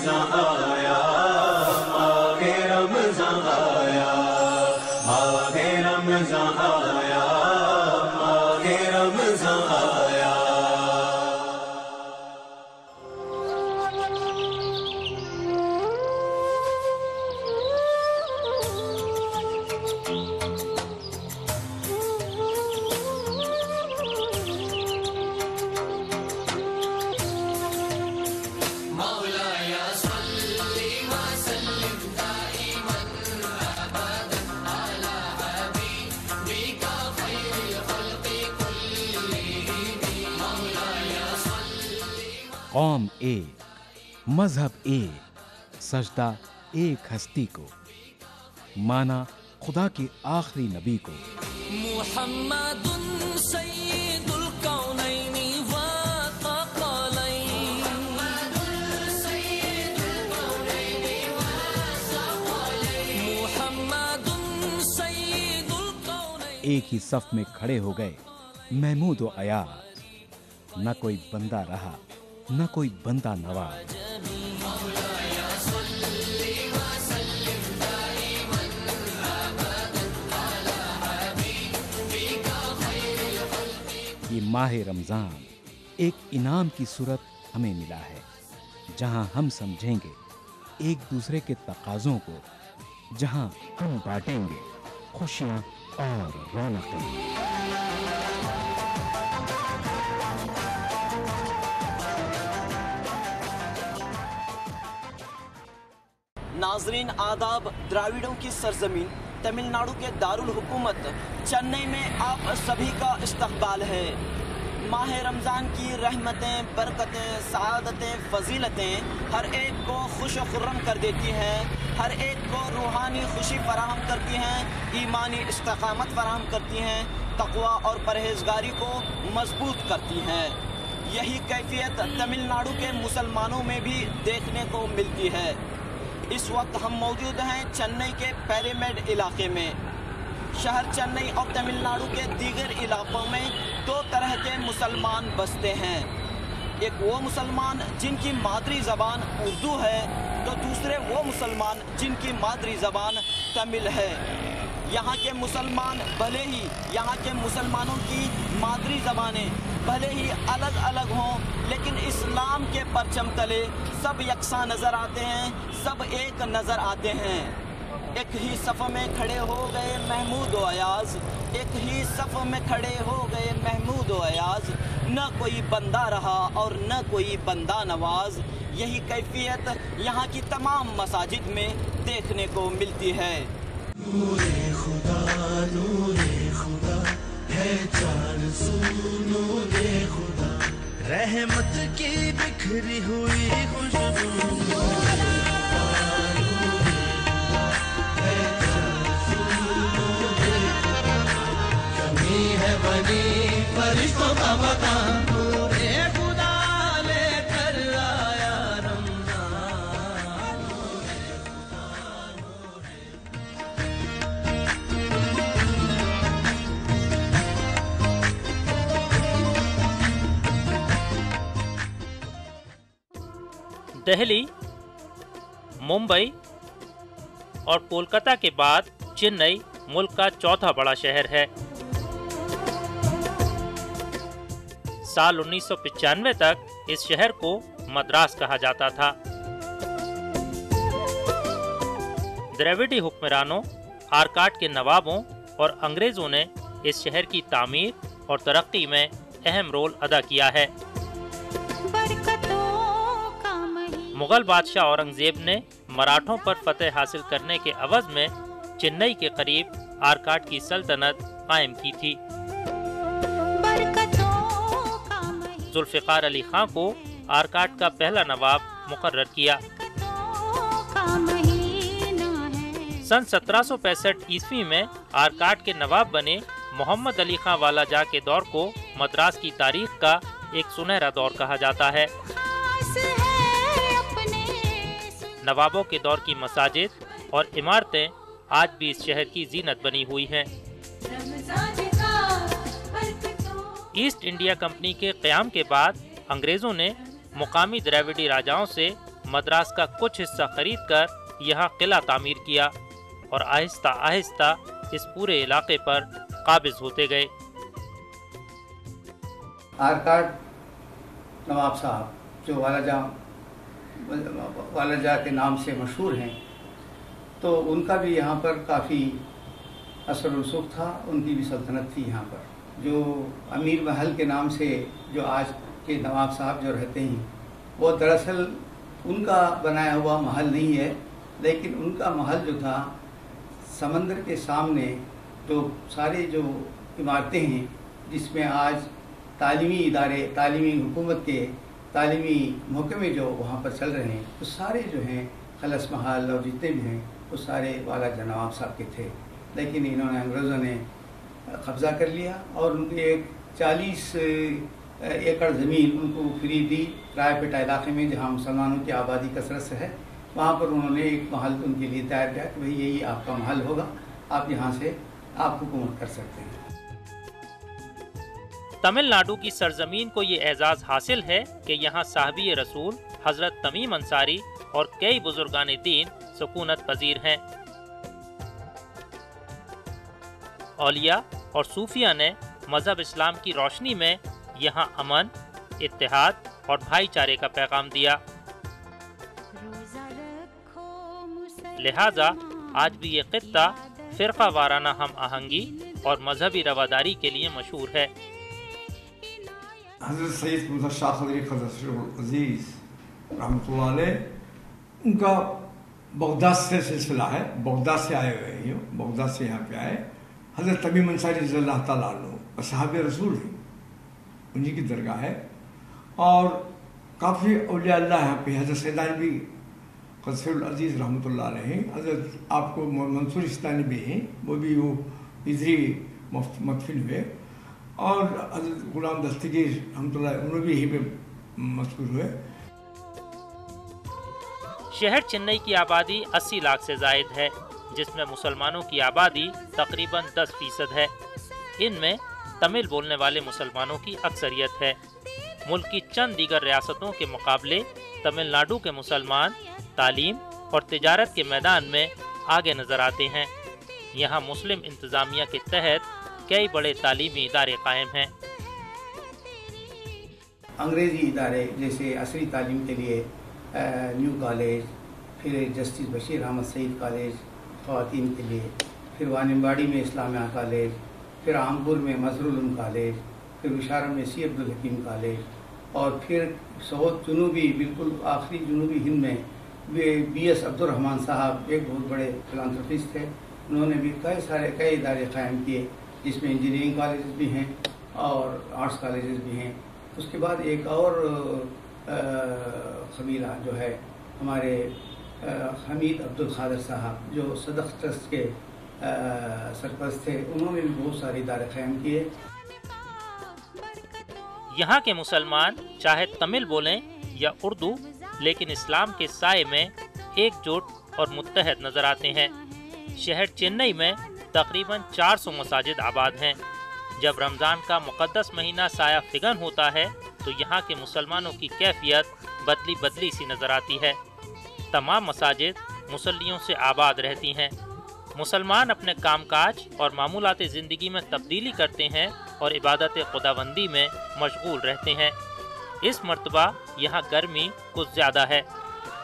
रमज़ान आया, माहे रमज़ान आया, माहे रमज़ान आया, माहे रमज़ान आया। कौम एक, मजहब एक, सजदा एक हस्ती को, माना खुदा के आखिरी नबी को। मुहम्मदुन सय्यिदुल कौनैनि व थक़लैन, मुहम्मदुन सय्यिदुल कौनैन। एक ही सफ में खड़े हो गए महमूद व अयाज, न कोई बंदा रहा न कोई बंदा नवाज। ये माह रमजान एक इनाम की सूरत हमें मिला है, जहां हम समझेंगे एक दूसरे के तकाज़ों को, जहां हम बांटेंगे खुशियां और रौनकें। नाजरीन आदाब, द्राविडों की सरजमीन तमिलनाडु के दारुल हुकूमत चेन्नई में आप सभी का इस्तकबाल है। माह रमज़ान की रहमतें, बरकतें, सआदतें, फजीलतें हर एक को खुश खुर्रम कर देती हैं, हर एक को रूहानी खुशी फराहम करती हैं, ईमानी इस्तकामत फराहम करती हैं, तकवा और परहेजगारी को मजबूत करती हैं। यही कैफियत तमिलनाडु के मुसलमानों में भी देखने को मिलती है। इस वक्त हम मौजूद हैं चेन्नई के पैरामिड इलाके में। शहर चेन्नई और तमिलनाडु के दीगर इलाकों में दो तरह के मुसलमान बसते हैं। एक वो मुसलमान जिनकी मादरी ज़बान उर्दू है, तो दूसरे वो मुसलमान जिनकी मादरी ज़बान तमिल है। यहाँ के मुसलमान भले ही यहाँ के मुसलमानों की मादरी ज़बानें भले ही अलग अलग हों, लेकिन इस्लाम के परचम तले सब यकसा नज़र आते हैं, सब एक नज़र आते हैं। एक ही सफ़ में खड़े हो गए महमूद व अयाज, एक ही सफ़ में खड़े हो गए महमूद व अयाज, न कोई बंदा रहा और न कोई बंदा नवाज। यही कैफियत यहाँ की तमाम मसाजिद में देखने को मिलती है। नूरे खुदा है चार सू नूरे खुदा, रहमत की बिखरी हुई खुशबू। कमी है बनी फरिश्तों का मकान, नूरे खुदा लेकर आया रमज़ान। दिल्ली, मुंबई और कोलकाता के बाद चेन्नई मुल्क का चौथा बड़ा शहर है। साल 1995 तक इस शहर को मद्रास कहा जाता था। द्रविड़ी हुक्मरानों, आरकाट के नवाबों और अंग्रेजों ने इस शहर की तामीर और तरक्की में अहम रोल अदा किया है। मुगल बादशाह औरंगजेब ने मराठों पर फतेह हासिल करने के अवज में चेन्नई के करीब आरकाट की सल्तनत कायम की थी। जुल्फ़िकार अली खां को आरकाट का पहला नवाब मुकर्रर किया। सन 1765 ईस्वी में आरकाट के नवाब बने मोहम्मद अली खां वालाजा के दौर को मद्रास की तारीख का एक सुनहरा दौर कहा जाता है। नवाबों के दौर की मसाजिद और इमारतें आज भी इस शहर की जीनत बनी हुई हैं। ईस्ट इंडिया कंपनी के क़याम के बाद अंग्रेज़ों ने मुकामी द्रविड़ी राजाओं से मद्रास का कुछ हिस्सा खरीदकर यहाँ किला तामीर किया और आहिस्ता आहिस्ता इस पूरे इलाके पर काबिज होते गए। आरकाट नवाब साहब जो वालाजा के नाम से मशहूर हैं, तो उनका भी यहाँ पर काफ़ी असर रसूख था, उनकी भी सल्तनत थी यहाँ पर। जो अमीर महल के नाम से जो आज के नवाब साहब जो रहते हैं, वो दरअसल उनका बनाया हुआ महल नहीं है, लेकिन उनका महल जो था समंदर के सामने जो सारे जो इमारतें हैं, जिसमें आज तालीमी इदारे, तालीमी हुकूमत के तालीमी महकमे जो वहाँ पर चल रहे हैं, वो सारे जो हैं खलस महल और जितने भी हैं वो सारे वालाजा नवाब साहब के थे। लेकिन इन्होंने अंग्रेज़ों ने कब्ज़ा कर लिया और उनकी एक 40 एकड़ ज़मीन उनको फ्री दी रायपेटा इलाके में, जहाँ मुसलमानों की आबादी कसरत से है। वहाँ पर उन्होंने एक महल उनके लिए तैयार किया कि भाई यही आपका महल होगा, आप यहाँ से आप हुकूमत कर सकते हैं। तमिलनाडु की सरजमीन को ये एजाज़ हासिल है कि यहाँ साहबी रसूल हजरत तमीम अंसारी और कई बुजुर्गान दीन सुकूनत पजीर हैं। औलिया और सूफिया ने मजहब इस्लाम की रोशनी में यहाँ अमन, इत्तेहाद और भाईचारे का पैगाम दिया। लिहाजा आज भी ये खित्ता फिरका वाराना हम आहंगी और मजहबी रवादारी के लिए मशहूर है। हज़रत सैयद मुहम्मद शाह खदरी अज़ीज़ रहमतुल्लाह अलैह, उनका बगदाद से सिलसिला है, बगदाद से आए हुए हैं, बगदाद से यहाँ पे आए। हज़रत तमीम अंसारी रज़ियल्लाहु ताला अन्हु सहाबे रसूल हैं, उन्हीं की दरगाह है। और काफ़ी औलिया अल्लाह यहाँ पे, हज़रत सैयदानी भी क़स्रुल अज़ीज़ रहमतुल्लाह अलैह हैं, हज़रत आपको मंसूर इस्तानी भी हैं, वो भी वो इधरी मदफिन हुए। और हज़रत गुलाम दस्तगीर रहमतुल्लाह उन्होंने भी यहीं पे मशहूर हुए। शहर चेन्नई की आबादी 80 लाख से जायद है, जिसमें मुसलमानों की आबादी तकरीबन 10% है। इनमें तमिल बोलने वाले मुसलमानों की अक्सरियत है। मुल्क की चंद दीगर रियासतों के मुकाबले तमिलनाडु के मुसलमान तालीम और तिजारत के मैदान में आगे नजर आते हैं। यहाँ मुस्लिम इंतज़ामिया के तहत कई बड़े तालीमी इदारे कायम हैं। अंग्रेज़ी इदारे जैसे असरी तालीम के लिए न्यू कॉलेज, फिर जस्टिस बशीर अहमद सईद कॉलेज ख़वातीन के लिए, फिर वानिम्बाड़ी में इस्लामिया कॉलेज, फिर आमपुर में मजहरुल उलूम कॉलेज, फिर विशारम में सी अब्दुल हकीम कॉलेज, और फिर सऊद जुनूबी बिल्कुल आखिरी जुनूबी हिंद में BS अब्दुल रहमान साहब एक बहुत बड़े फिलांथ्रोपिस्ट थे। उन्होंने भी कई इदारे कायम किए, जिसमें इंजीनियरिंग कॉलेजेस भी हैं और आर्ट्स कॉलेजेस भी हैं। उसके बाद एक और कबीला जो है हमारे हमीद अब्दुल खादर साहब, जो सदक़ ट्रस्ट के सरपरस्त थे, उन्होंने भी बहुत सारे इदारे कायम किए। यहाँ के मुसलमान चाहे तमिल बोलें या उर्दू, लेकिन इस्लाम के साए में एकजुट और मुत्तहद नजर आते हैं। शहर चेन्नई में तकरीबन 400 मसाजिद आबाद हैं। जब रमज़ान का मुक़द्दस महीना साया फिगन होता है तो यहाँ के मुसलमानों की कैफियत बदली बदली सी नज़र आती है। तमाम मसाजिद मुसल्लियों से आबाद रहती हैं। मुसलमान अपने कामकाज और मामूलात ज़िंदगी में तब्दीली करते हैं और इबादत खुदाबंदी में मशगूल रहते हैं। इस मर्तबा यहाँ गर्मी कुछ ज़्यादा है,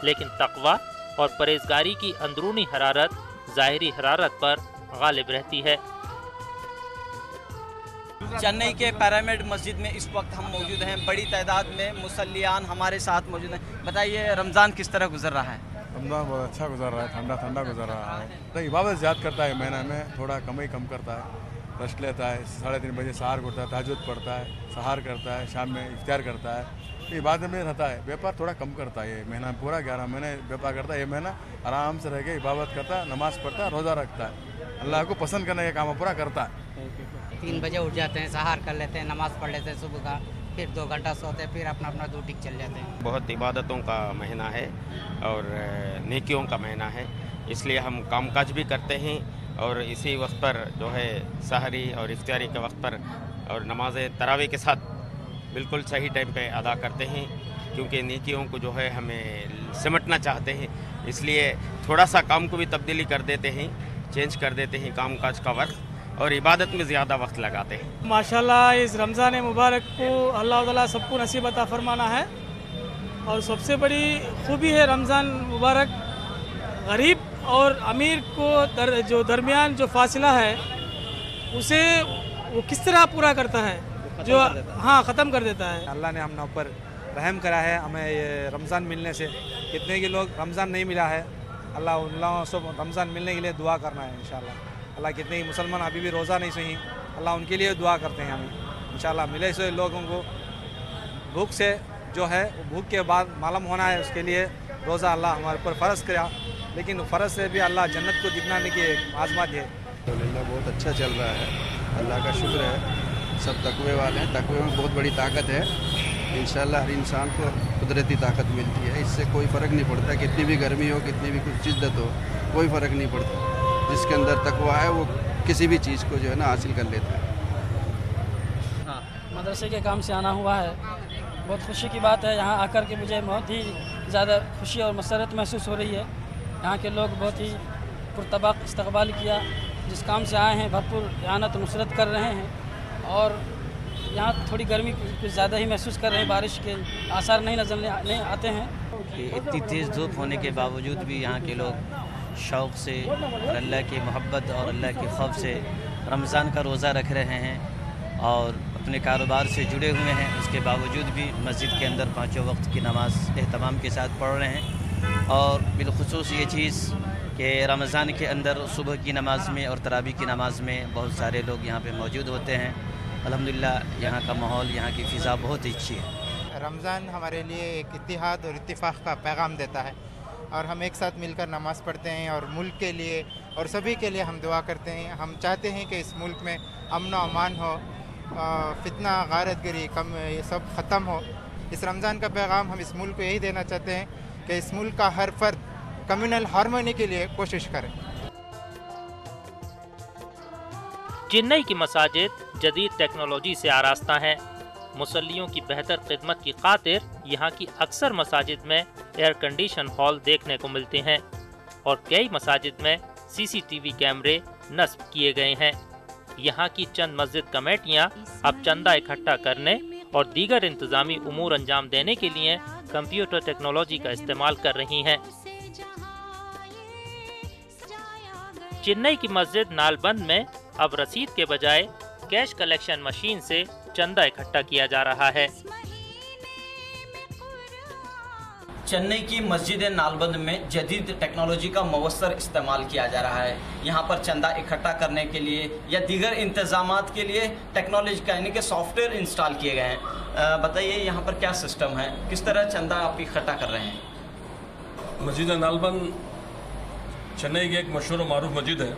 लेकिन तक़वा और परहेज़गारी की अंदरूनी हरारत ज़ाहिरी हरारत पर गालिब रहती है। चेन्नई के पिरामिड मस्जिद में इस वक्त हम मौजूद हैं। बड़ी तादाद में मुसल्लियान हमारे साथ मौजूद हैं। बताइए, रमज़ान किस तरह गुजर रहा है? रमज़ान बहुत अच्छा गुजर रहा है, ठंडा ठंडा गुजर रहा है। तो इबादत ज़्यादा करता है, महीना में थोड़ा कम करता है, रेस्ट लेता है। 3:30 बजे सहर करता है, तहज्जुद पढ़ता है, सहर करता है, शाम में इफ्तार करता है। इबादत में रहता है। व्यापार थोड़ा कम करता है। ये महीना पूरा 11 महीने व्यापार करता है। ये महीना आराम से रह के इबादत करता है, नमाज़ पढ़ता है, रोज़ा रखता है, अल्लाह को पसंद करने का काम पूरा करता है। 3 बजे उठ जाते हैं, सहर कर लेते हैं, नमाज़ पढ़ लेते हैं सुबह का, फिर 2 घंटा सोते हैं, फिर अपना ड्यूटी चल जाते हैं। बहुत इबादतों का महीना है और नेकियों का महीना है, इसलिए हम कामकाज भी करते हैं और इसी वक्त पर जो है सहरी और इफ्तारी के वक्त पर और नमाज तरावी के साथ बिल्कुल सही टाइम पे अदा करते हैं, क्योंकि नेकियों को जो है हमें सिमटना चाहते हैं, इसलिए थोड़ा सा काम को भी तब्दीली कर देते हैं, चेंज कर देते हैं काम काज का वक्त और इबादत में ज़्यादा वक्त लगाते हैं। माशाल्लाह इस रमज़ान मुबारक को अल्लाह ताला सबको नसीब अता फरमाना है और सबसे बड़ी खूबी है रमज़ान मुबारक गरीब और अमीर को जो दरमियान जो फासला है उसे वो किस तरह पूरा करता है, जो हाँ ख़त्म कर देता है। अल्लाह ने हम ऊपर रहम करा है, हमें ये रमज़ान मिलने से। कितने के लोग रमज़ान नहीं मिला है, अल्लाह उन लोगों सब रमज़ान मिलने के लिए दुआ करना है इंशाल्लाह। अल्लाह कितने ही मुसलमान अभी भी रोज़ा नहीं सही, अल्लाह उनके लिए दुआ करते हैं हमें इंशाल्लाह। मिले से लोगों को भूख से जो है भूख के बाद मालूम होना है, उसके लिए रोज़ा अल्लाह हमारे ऊपर फ़र्ज़ करा, लेकिन फ़र्ज़ से भी अल्लाह जन्नत को दिखलाने की एक आज़मात है। अल्लाह बहुत अच्छा चल रहा है, अल्लाह का शुक्र है। सब तकवे वाले हैं, तकवे में बहुत बड़ी ताकत है। इंशाल्लाह हर इंसान को कुदरती ताकत मिलती है, इससे कोई फ़र्क नहीं पड़ता, कितनी भी गर्मी हो, कितनी भी कुछ शिद्दत हो, कोई फ़र्क नहीं पड़ता। जिसके अंदर तकवा है वो किसी भी चीज़ को जो है ना हासिल कर लेता है। मदरसे के काम से आना हुआ है, बहुत खुशी की बात है। यहाँ आकर के मुझे बहुत ही ज़्यादा खुशी और मसरत महसूस हो रही है। यहाँ के लोग बहुत ही पुरतबाक इस्तकबाल किया, जिस काम से आए हैं भरपूर इआनत नुसरत कर रहे हैं और यहाँ थोड़ी गर्मी कुछ ज़्यादा ही महसूस कर रहे हैं, बारिश के आसार नहीं नजर नहीं आते हैं। इतनी तेज़ धूप होने के बावजूद भी यहाँ के लोग शौक़ से और अल्लाह की मोहब्बत और अल्लाह के खौफ से रमज़ान का रोज़ा रख रहे हैं और अपने कारोबार से जुड़े हुए हैं। उसके बावजूद भी मस्जिद के अंदर पाँचों वक्त की नमाज़ एहतमाम के साथ पढ़ रहे हैं। और बिलखुसूस ये चीज़ कि रमज़ान के अंदर सुबह की नमाज़ में और तरावी की नमाज़ में बहुत सारे लोग यहाँ पे मौजूद होते हैं। अल्हम्दुलिल्लाह यहाँ का माहौल, यहाँ की फ़िज़ा बहुत ही अच्छी है। रमज़ान हमारे लिए एक इत्तिहाद और इत्तिफ़ाक़ का पैगाम देता है और हम एक साथ मिलकर नमाज़ पढ़ते हैं और मुल्क के लिए और सभी के लिए हम दुआ करते हैं। हम चाहते हैं कि इस मुल्क में अमन व अमान हो, फितना गारतगिरी कम, ये सब ख़त्म हो। इस रमज़ान का पैगाम हम इस मुल्क को यही देना चाहते हैं कि इस मुल्क का हर फर्द कम्युनल हार्मनी के लिए कोशिश करे। चेन्नई की मसाजिद जदीद टेक्नोलॉजी से आरास्ता हैं। मुसल्लियों की बेहतर खिदमत की खातिर यहाँ की अक्सर मसाजिद में एयर कंडीशन हॉल देखने को मिलते हैं और कई मसाजिद में CCTV कैमरे नस्ब किए गए हैं। यहाँ की चंद मस्जिद कमेटियाँ अब चंदा इकट्ठा करने और दीगर इंतजामी उमूर अंजाम देने के लिए कंप्यूटर टेक्नोलॉजी का इस्तेमाल कर रही हैं। चेन्नई की मस्जिद नालबंद में अब रसीद के बजाय कैश कलेक्शन मशीन से चंदा इकट्ठा किया जा रहा है। चेन्नई की मस्जिद नालबंद में जदीद टेक्नोलॉजी का मवस्सर इस्तेमाल किया जा रहा है। यहाँ पर चंदा इकट्ठा करने के लिए या दीगर इंतजामात के लिए टेक्नोलॉजी का यानी कि सॉफ्टवेयर इंस्टॉल किए गए हैं। बताइए यहाँ पर क्या सिस्टम है, किस तरह चंदा आप इकट्ठा कर रहे हैं? मस्जिद नालबंद चेन्नई की एक मशहूर और मारूफ मस्जिद है।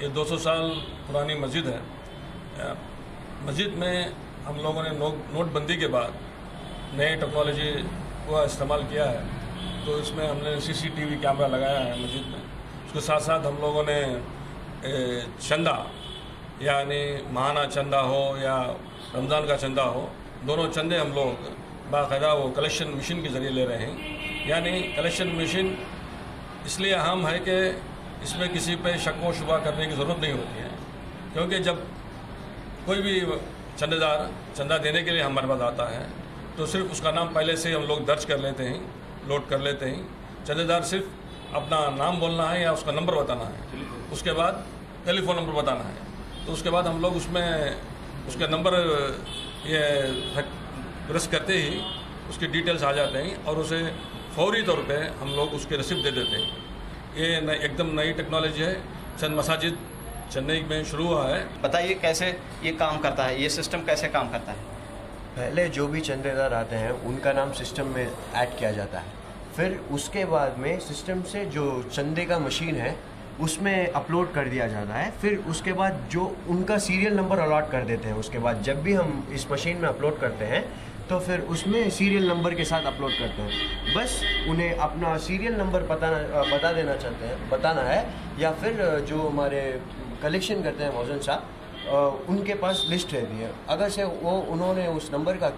ये 200 साल पुरानी मस्जिद है। मस्जिद में हम लोगों ने नोटबंदी के बाद नए टेक्नोलॉजी का इस्तेमाल किया है, तो इसमें हमने CCTV कैमरा लगाया है मस्जिद में। उसके साथ साथ हम लोगों ने चंदा यानी माहाना चंदा हो या रमज़ान का चंदा हो, दोनों चंदे हम लोग बाकायदा वो कलेक्शन मशीन के ज़रिए ले रहे हैं। यानी कलेक्शन मशीन इसलिए अहम है कि इसमें किसी पे शक व शुबा करने की ज़रूरत नहीं होती है, क्योंकि जब कोई भी चंदेदार चंदा देने के लिए हमारे पास आता है तो सिर्फ उसका नाम पहले से हम लोग दर्ज कर लेते हैं, नोट कर लेते हैं। चंदेदार सिर्फ अपना नाम बोलना है या उसका नंबर बताना है, उसके बाद टेलीफोन नंबर बताना है, तो उसके बाद हम लोग उसमें उसके नंबर ये प्रेस करते ही उसकी डिटेल्स आ जाते हैं और उसे फौरी तौर पे हम लोग उसके रसीद दे देते हैं। ये एकदम नई टेक्नोलॉजी है, चंद मसाजिद चेन्नई में शुरू हुआ है। बताइए कैसे ये काम करता है, ये सिस्टम कैसे काम करता है? पहले जो भी चंदेदार आते हैं उनका नाम सिस्टम में ऐड किया जाता है, फिर उसके बाद में सिस्टम से जो चंदे का मशीन है उसमें अपलोड कर दिया जाता है। फिर उसके बाद जो उनका सीरियल नंबर अलॉट कर देते हैं। उसके बाद जब भी हम इस मशीन में अपलोड करते हैं तो फिर उसमें सीरियल नंबर के साथ अपलोड करते हैं। बस उन्हें अपना सीरियल नंबर बता देना चाहते हैं, बताना है, या फिर जो हमारे कलेक्शन करते हैं मौजन साहब, उनके पास लिस्ट रहती है। अगर से वो उन्होंने उस नंबर का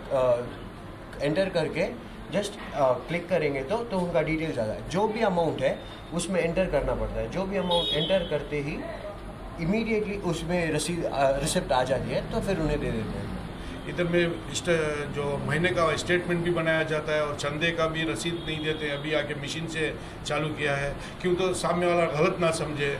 एंटर करके जस्ट क्लिक करेंगे तो उनका डिटेल्स आता है। जो भी अमाउंट है उसमें एंटर करना पड़ता है। जो भी अमाउंट एंटर करते ही इमीडिएटली उसमें रिसिप्ट आ जाती है, तो फिर उन्हें दे देते हैं। इधर में जो महीने का स्टेटमेंट भी बनाया जाता है और चंदे का भी रसीद नहीं देते। अभी आके मशीन से चालू किया है, क्यों तो सामने वाला गलत ना समझे।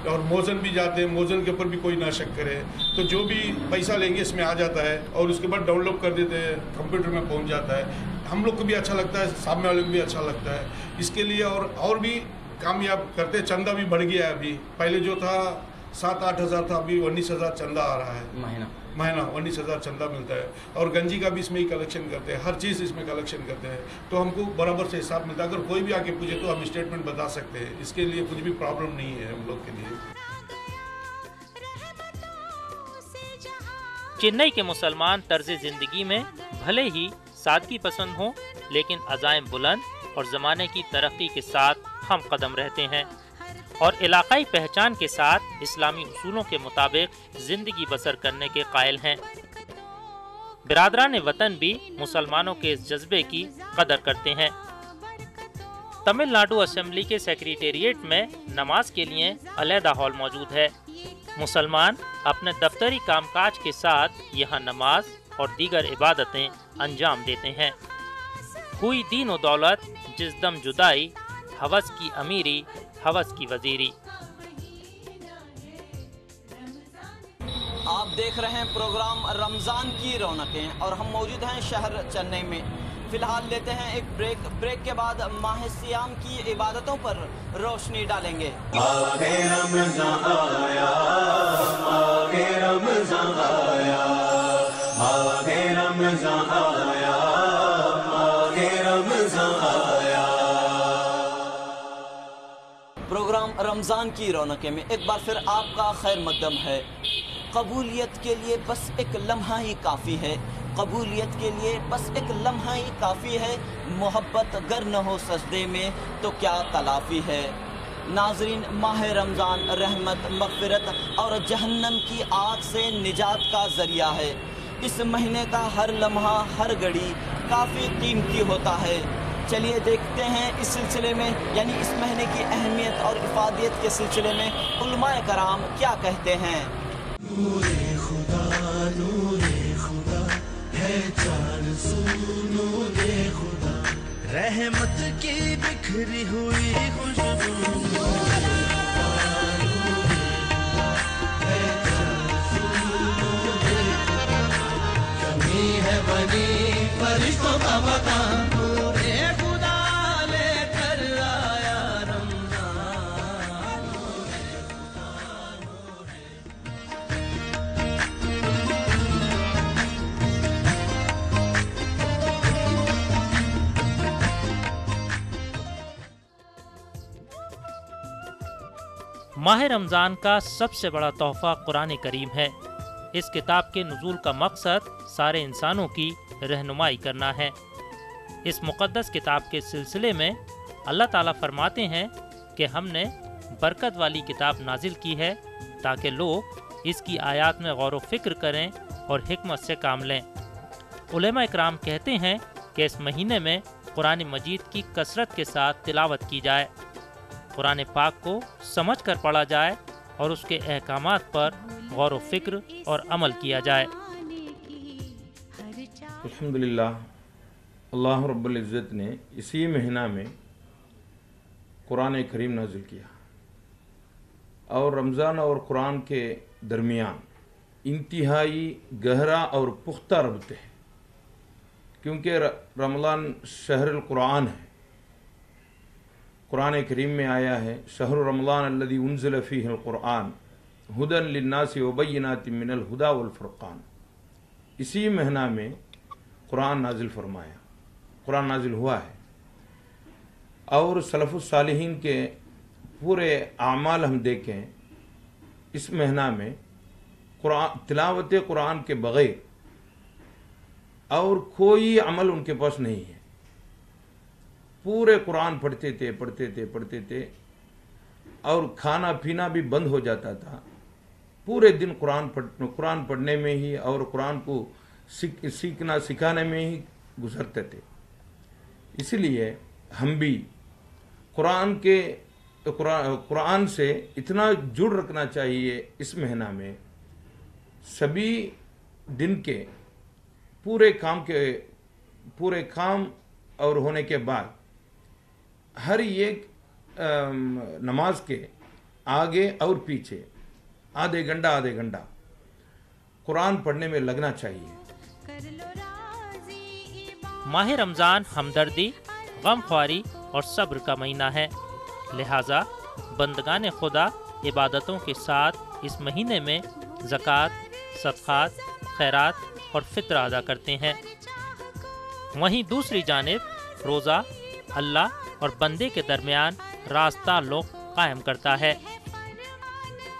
और मोजन भी जाते हैं, मोजन के ऊपर भी कोई ना शक करे। तो जो भी पैसा लेंगे इसमें आ जाता है और उसके बाद डाउनलोड कर देते हैं, कंप्यूटर में पहुंच जाता है। हम लोग को भी अच्छा लगता है, सामने वाले को भी अच्छा लगता है। इसके लिए और भी कामयाब करते। चंदा भी बढ़ गया है। अभी पहले जो था 7-8 हज़ार था, अभी 19,000 चंदा आ रहा है महीना 19,000 चंदा मिलता है। और गंजी का भी इसमें ही कलेक्शन करते हैं, हर चीज़ इसमें कलेक्शन करते हैं। तो हमको बराबर से हिसाब मिलता है। अगर कोई भी आके पूछे तो हम स्टेटमेंट बता सकते हैं। इसके लिए कुछ भी प्रॉब्लम नहीं है हम लोग के लिए। चेन्नई के मुसलमान तर्ज जिंदगी में भले ही सादगी पसंद हो, लेकिन अज़ाइम बुलंद और ज़माने की तरक्की के साथ हम कदम रहते हैं और इलाकाई पहचान के साथ इस्लामी उसूलों के मुताबिक जिंदगी बसर करने के कायल हैं। बिरादरान वतन भी मुसलमानों के इस जज्बे की कदर करते हैं। तमिलनाडु असेंबली के सेक्रेटेरिएट में नमाज के लिए अलहदा हॉल मौजूद है। मुसलमान अपने दफ्तरी कामकाज के साथ यहाँ नमाज और दीगर इबादतें अंजाम देते हैं। हुई दीन और दौलत जिस दम जुदाई, हवस की अमीरी हवस की वजीरी। आप देख रहे हैं प्रोग्राम रमज़ान की रौनकें और हम मौजूद हैं शहर चेन्नई में। फिलहाल लेते हैं एक ब्रेक के बाद माह सियाम की इबादतों पर रोशनी डालेंगे। आगे रमज़ान आया, आगे रमज़ान आया, आगे रमज़ान आया, आगे रमज़ान आया। प्रोग्राम रमज़ान की रौनकें में एक बार फिर आपका खैर मकदम है। कबूलियत के लिए बस एक लम्हा ही काफ़ी है, कबूलियत के लिए बस एक लम्हा ही काफ़ी है। मोहब्बत गर न हो सजदे में तो क्या तलाफ़ी है। नाजरीन, माह रमज़ान रहमत, मग़फ़िरत और जहन्नम की आग से निजात का ज़रिया है। इस महीने का हर लम्हा, हर घड़ी काफ़ी कीमती होता है। चलिए देखते हैं इस सिलसिले में, यानी इस महीने की अहमियत और इफ़ादियत के सिलसिले में उलमाए कराम क्या कहते हैं। नूरे खुदा है चार सू नूरे खुदा, रहमत की बिखरी हुई खुशबू। कमी है बनी फरिश्तों का मकान, माह रमज़ान का सबसे बड़ा तोहफ़ा कुरान करीम है। इस किताब के नुज़ूल का मकसद सारे इंसानों की रहनुमाई करना है। इस मुक़द्दस किताब के सिलसिले में अल्लाह ताला फरमाते हैं कि हमने बरकत वाली किताब नाजिल की है ताकि लोग इसकी आयात में गौर व फिक्र करें और हिकमत से काम लें। उलेमा इकराम कहते हैं कि इस महीने में कुरान मजीद की कसरत के साथ तिलावत की जाए, कुरान पाक को समझ कर पढ़ा जाए और उसके अहकामात पर गौर व फिक्र और अमल किया जाए। अल्हम्दुलिल्लाह, अल्लाह रब्बुल इज़्ज़त ने इसी महीना में कुरान करीम नाजिल किया और रमज़ान और कुरान के दरमियान इंतहाई गहरा और पुख्ता रब्त है, क्योंकि रमज़ान शहरुल कुरान है। कुरान करीम में आया है, शहर रमज़ान अल्लज़ी उन्ज़िल फ़ीहिल कुरान हुदन लिन्नासि व बय्यिनातिन मिनल हुदा वल फ़ुरक़ान। इसी महीना में कुरान नाजिल फरमाया, कुरान नाजिल हुआ है। और सलफ़ुस सालिहीन के पूरे आमाल हम देखें, इस महीना में कुरान तिलावत कुरान के बग़ैर और कोई अमल उनके पास नहीं है। पूरे कुरान पढ़ते थे और खाना पीना भी बंद हो जाता था। पूरे दिन कुरान पढ़ने में ही और कुरान को सीखना सिखाने में ही गुजरते थे। इसलिए हम भी कुरान से इतना जुड़ रखना चाहिए। इस महीना में सभी दिन के पूरे काम और होने के बाद हर एक नमाज के आगे और पीछे आधे घंटा कुरान पढ़ने में लगना चाहिए। माह रमज़ान हमदर्दी, गमख्वारी और सब्र का महीना है, लिहाजा बंदगान खुदा इबादतों के साथ इस महीने में ज़कात, सदक़ात, खैरात और फ़ित्रा अदा करते हैं। वहीं दूसरी जानिब रोज़ा अल्लाह और बंदे के दरमियान रास्ता कायम करता है।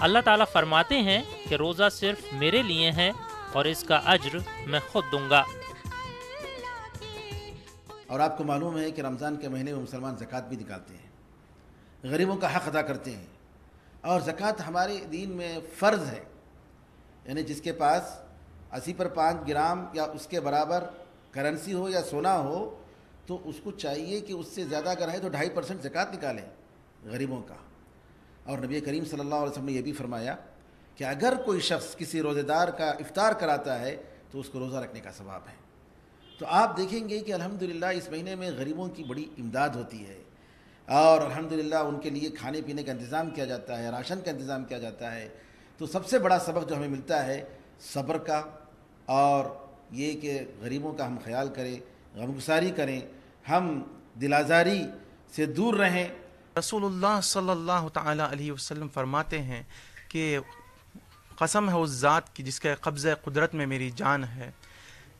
अल्लाह ताला फरमाते हैं कि रोज़ा सिर्फ मेरे लिए है और इसका अज्र मैं खुद दूंगा। और आपको मालूम है कि रमज़ान के महीने में मुसलमान ज़कात भी निकालते हैं, गरीबों का हक़ अदा करते हैं। और ज़कात हमारे दीन में फ़र्ज़ है, यानी जिसके पास 80 पर 5 ग्राम या उसके बराबर करेंसी हो या सोना हो तो उसको चाहिए कि उससे ज़्यादा अगर है तो 2.5% ज़कात निकालें गरीबों का। और नबी करीम सल्लल्लाहु अलैहि वसल्लम ने यह भी फरमाया कि अगर कोई शख्स किसी रोज़ेदार का इफ्तार कराता है तो उसको रोज़ा रखने का सवाब है। तो आप देखेंगे कि अल्हम्दुलिल्लाह इस महीने में गरीबों की बड़ी इमदाद होती है और अल्हम्दुलिल्लाह उनके लिए खाने पीने का इंतज़ाम किया जाता है, राशन का इंतज़ाम किया जाता है। तो सबसे बड़ा सबक जो हमें मिलता है सब्र का, और ये कि गरीबों का हम ख्याल करें, गमगुसारी करें, हम दिलाजारी से दूर रहें। रसूलुल्लाह सल्लल्लाहु ताला अलैहि वसल्लम फरमाते हैं कि कसम है उस ज़ात की जिसके कब्ज़े कुदरत में मेरी जान है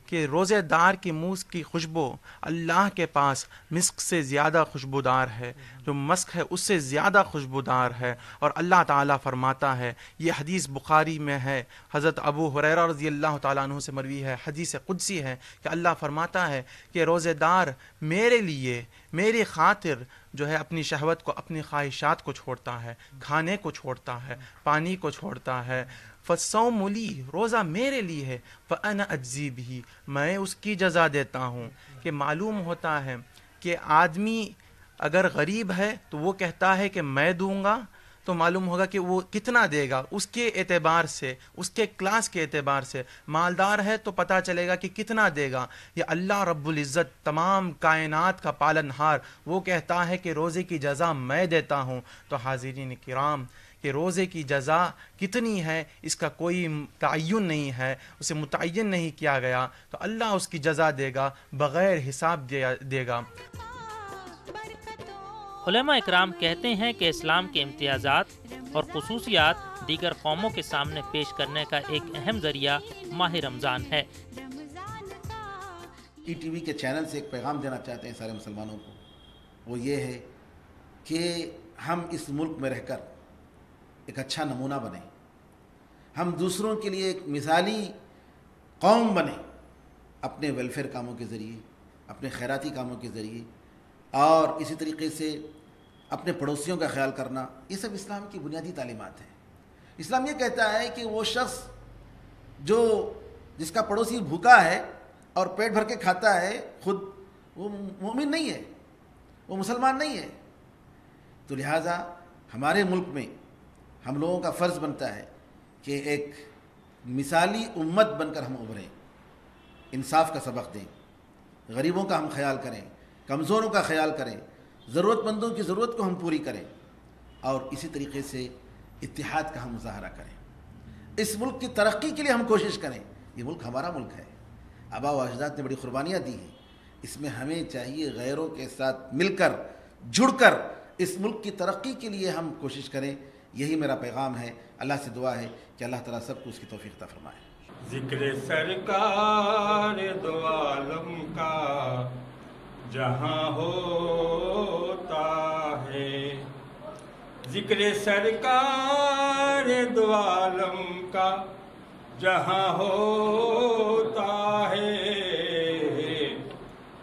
कि रोज़ेदार की मुँह की खुशबू अल्लाह के पास मिस्क से ज़्यादा खुशबूदार है, जो मस्क है उससे ज़्यादा खुशबूदार है। और अल्लाह ताला फरमाता है, ये हदीस बुखारी में है, हज़रत अबू हुरैरा रज़ियल्लाहु ताला अन्हु से मरवी है, हदीस कुदसी है कि अल्लाह फरमाता है कि रोज़ेदार मेरे लिए, मेरी खातिर जो है अपनी शहवत को, अपनी ख्वाहिशात को छोड़ता है, खाने को छोड़ता है, पानी को छोड़ता है। फ़सौमुली, रोज़ा मेरे लिए है, फ़अना अज्ज़ी बिही, मैं उसकी जज़ा देता हूँ। कि मालूम होता है कि आदमी अगर गरीब है तो वो कहता है कि मैं दूंगा, तो मालूम होगा कि वो कितना देगा उसके एतबार से, उसके क्लास के एतबार से। मालदार है तो पता चलेगा कि कितना देगा। ये अल्लाह रब्बुल इज़्ज़त तमाम कायनात का पालनहार, वो कहता है कि रोज़े की जज़ा मैं देता हूँ। तो हाज़िरीन किराम, कि रोज़े की जज़ा कितनी है इसका कोई तयन नहीं है, उसे मुतय्यन नहीं किया गया, तो अल्लाह उसकी जज़ा देगा, बग़ैर हिसाब देगा। उलमा इकराम कहते हैं कि इस्लाम के इम्तियाज़ात और खुसूसियात दीगर कौमों के सामने पेश करने का एक अहम ज़रिया माह रमज़ान है। ETV के चैनल से एक पैगाम देना चाहते हैं सारे मुसलमानों को, वो ये है कि हम इस मुल्क में रहकर एक अच्छा नमूना बने, हम दूसरों के लिए एक मिसाली कौम बने, अपने वेलफेयर कामों के ज़रिए, अपने खैराती कामों के ज़रिए, और इसी तरीके से अपने पड़ोसियों का ख्याल करना। ये सब इस्लाम की बुनियादी तालीमात है। इस्लाम ये कहता है कि वो शख्स जिसका पड़ोसी भूखा है और पेट भर के खाता है, खुद वो मोमिन नहीं है, वो मुसलमान नहीं है। तो लिहाजा हमारे मुल्क में हम लोगों का फ़र्ज़ बनता है कि एक मिसाली उम्मत बनकर हम उभरें, इंसाफ का सबक दें, गरीबों का हम ख्याल करें, कमज़ोरों का ख्याल करें, ज़रूरतमंदों की ज़रूरत को हम पूरी करें, और इसी तरीके से इत्तिहाद का हम मुज़ाहरा करें। इस मुल्क की तरक्की के लिए हम कोशिश करें। ये मुल्क हमारा मुल्क है, आबा व अजदाद ने बड़ी कुर्बानियाँ दी हैं, इसमें हमें चाहिए गैरों के साथ मिलकर, जुड़कर इस मुल्क की तरक्की के लिए हम कोशिश करें। यही मेरा पैगाम है। अल्लाह से दुआ है कि अल्लाह ताला सबको उसकी तौफीक अता फरमाए। ज़िक्र सरकार दो आलम का जहाँ होता है, ज़िक्र सरकार दो आलम का जहाँ होता है,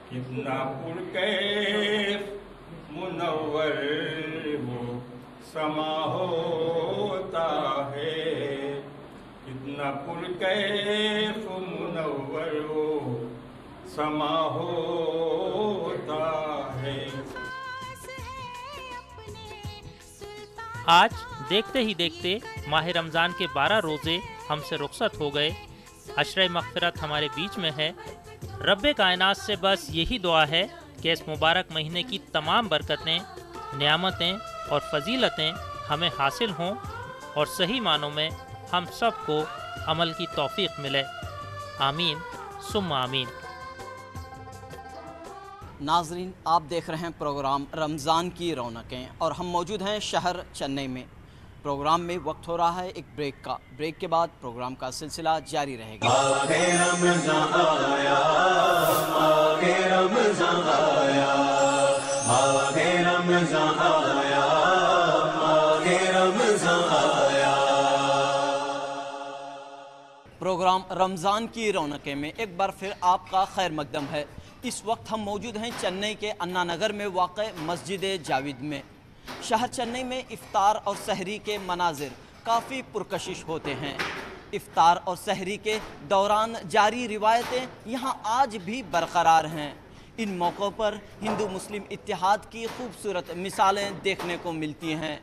कितना पुरकैफ मुनव्वर वो समा होता है, कितना पुरकैफ मुनव्वर वो समा होता आज देखते ही देखते माह रमज़ान के 12 रोज़े हमसे रुखसत हो गए। अशरे मग़फ़िरत हमारे बीच में है। रब्बे कायनात से बस यही दुआ है कि इस मुबारक महीने की तमाम बरकतें, नियामतें और फजीलतें हमें हासिल हों और सही मानों में हम सबको अमल की तौफीक मिले। आमीन सुम्मा आमीन। नाजरीन, आप देख रहे हैं प्रोग्राम रमज़ान की रौनकें और हम मौजूद हैं शहर चेन्नई में। प्रोग्राम में वक्त हो रहा है एक ब्रेक का। ब्रेक के बाद प्रोग्राम का सिलसिला जारी रहेगा। प्रोग्राम रमज़ान की रौनकें में एक बार फिर आपका खैर मकदम है। इस वक्त हम मौजूद हैं चेन्नई के अन्ना नगर में वाक़ मस्जिद जावेद में। शहर चेन्नई में इफ्तार और सहरी के मनाजिर काफ़ी पुरकशिश होते हैं। इफ्तार और सहरी के दौरान जारी रिवायतें यहाँ आज भी बरकरार हैं। इन मौक़ों पर हिंदू मुस्लिम इत्तेहाद की खूबसूरत मिसालें देखने को मिलती हैं।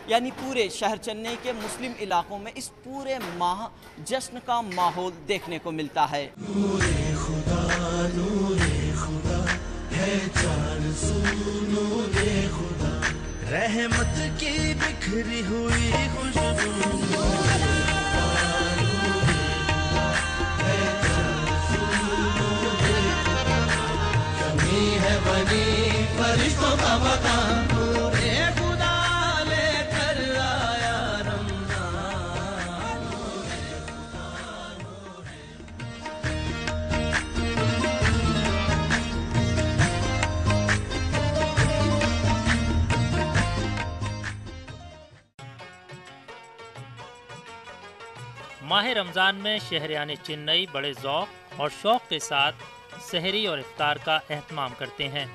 यानी पूरे शहर चेन्नई के मुस्लिम इलाकों में इस पूरे माह जश्न का माहौल देखने को मिलता है। नूरे खुदा है चार सू नूरे खुदा, रहमत की बिखरी हुई खुशबू। कमी है बनी फरिश्तों का मकान, नूरे खुदा लेकर आया रमज़ान। माह रमज़ान में शहरियान चेन्नई बड़े ज़ौक़ और शौक़ के साथ सहरी और इफ्तार का एहतमाम करते हैं।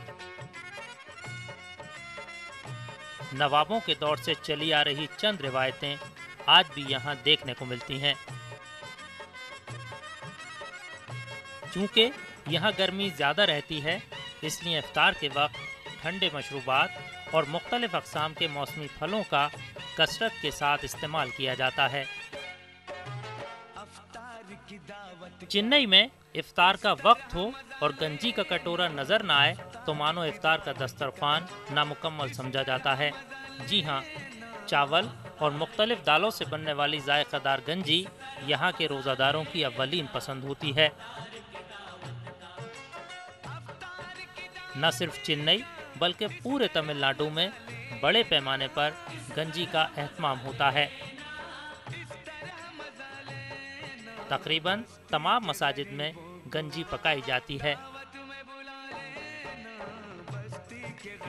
नवाबों के दौर से चली आ रही चंद रिवायतें आज भी यहाँ देखने को मिलती हैं। चूँकि यहाँ गर्मी ज़्यादा रहती है, इसलिए इफ्तार के वक्त ठंडे मशरूबात और मुख्तलिफ अक़साम के मौसमी फलों का कसरत के साथ इस्तेमाल किया जाता है। चेन्नई में इफ्तार का वक्त हो और गंजी का कटोरा नजर न आए तो मानो इफ्तार का दस्तरखान नामुकम्मल समझा जाता है। जी हाँ, चावल और मुख्तलिफ दालों से बनने वाली जायकादार गंजी यहाँ के रोज़ादारों की अव्वलीन पसंद होती है। न सिर्फ चेन्नई बल्कि पूरे तमिलनाडु में बड़े पैमाने पर गंजी का एहतमाम होता है। तकरीबन तमाम मसाजिद में गंजी पकाई जाती है।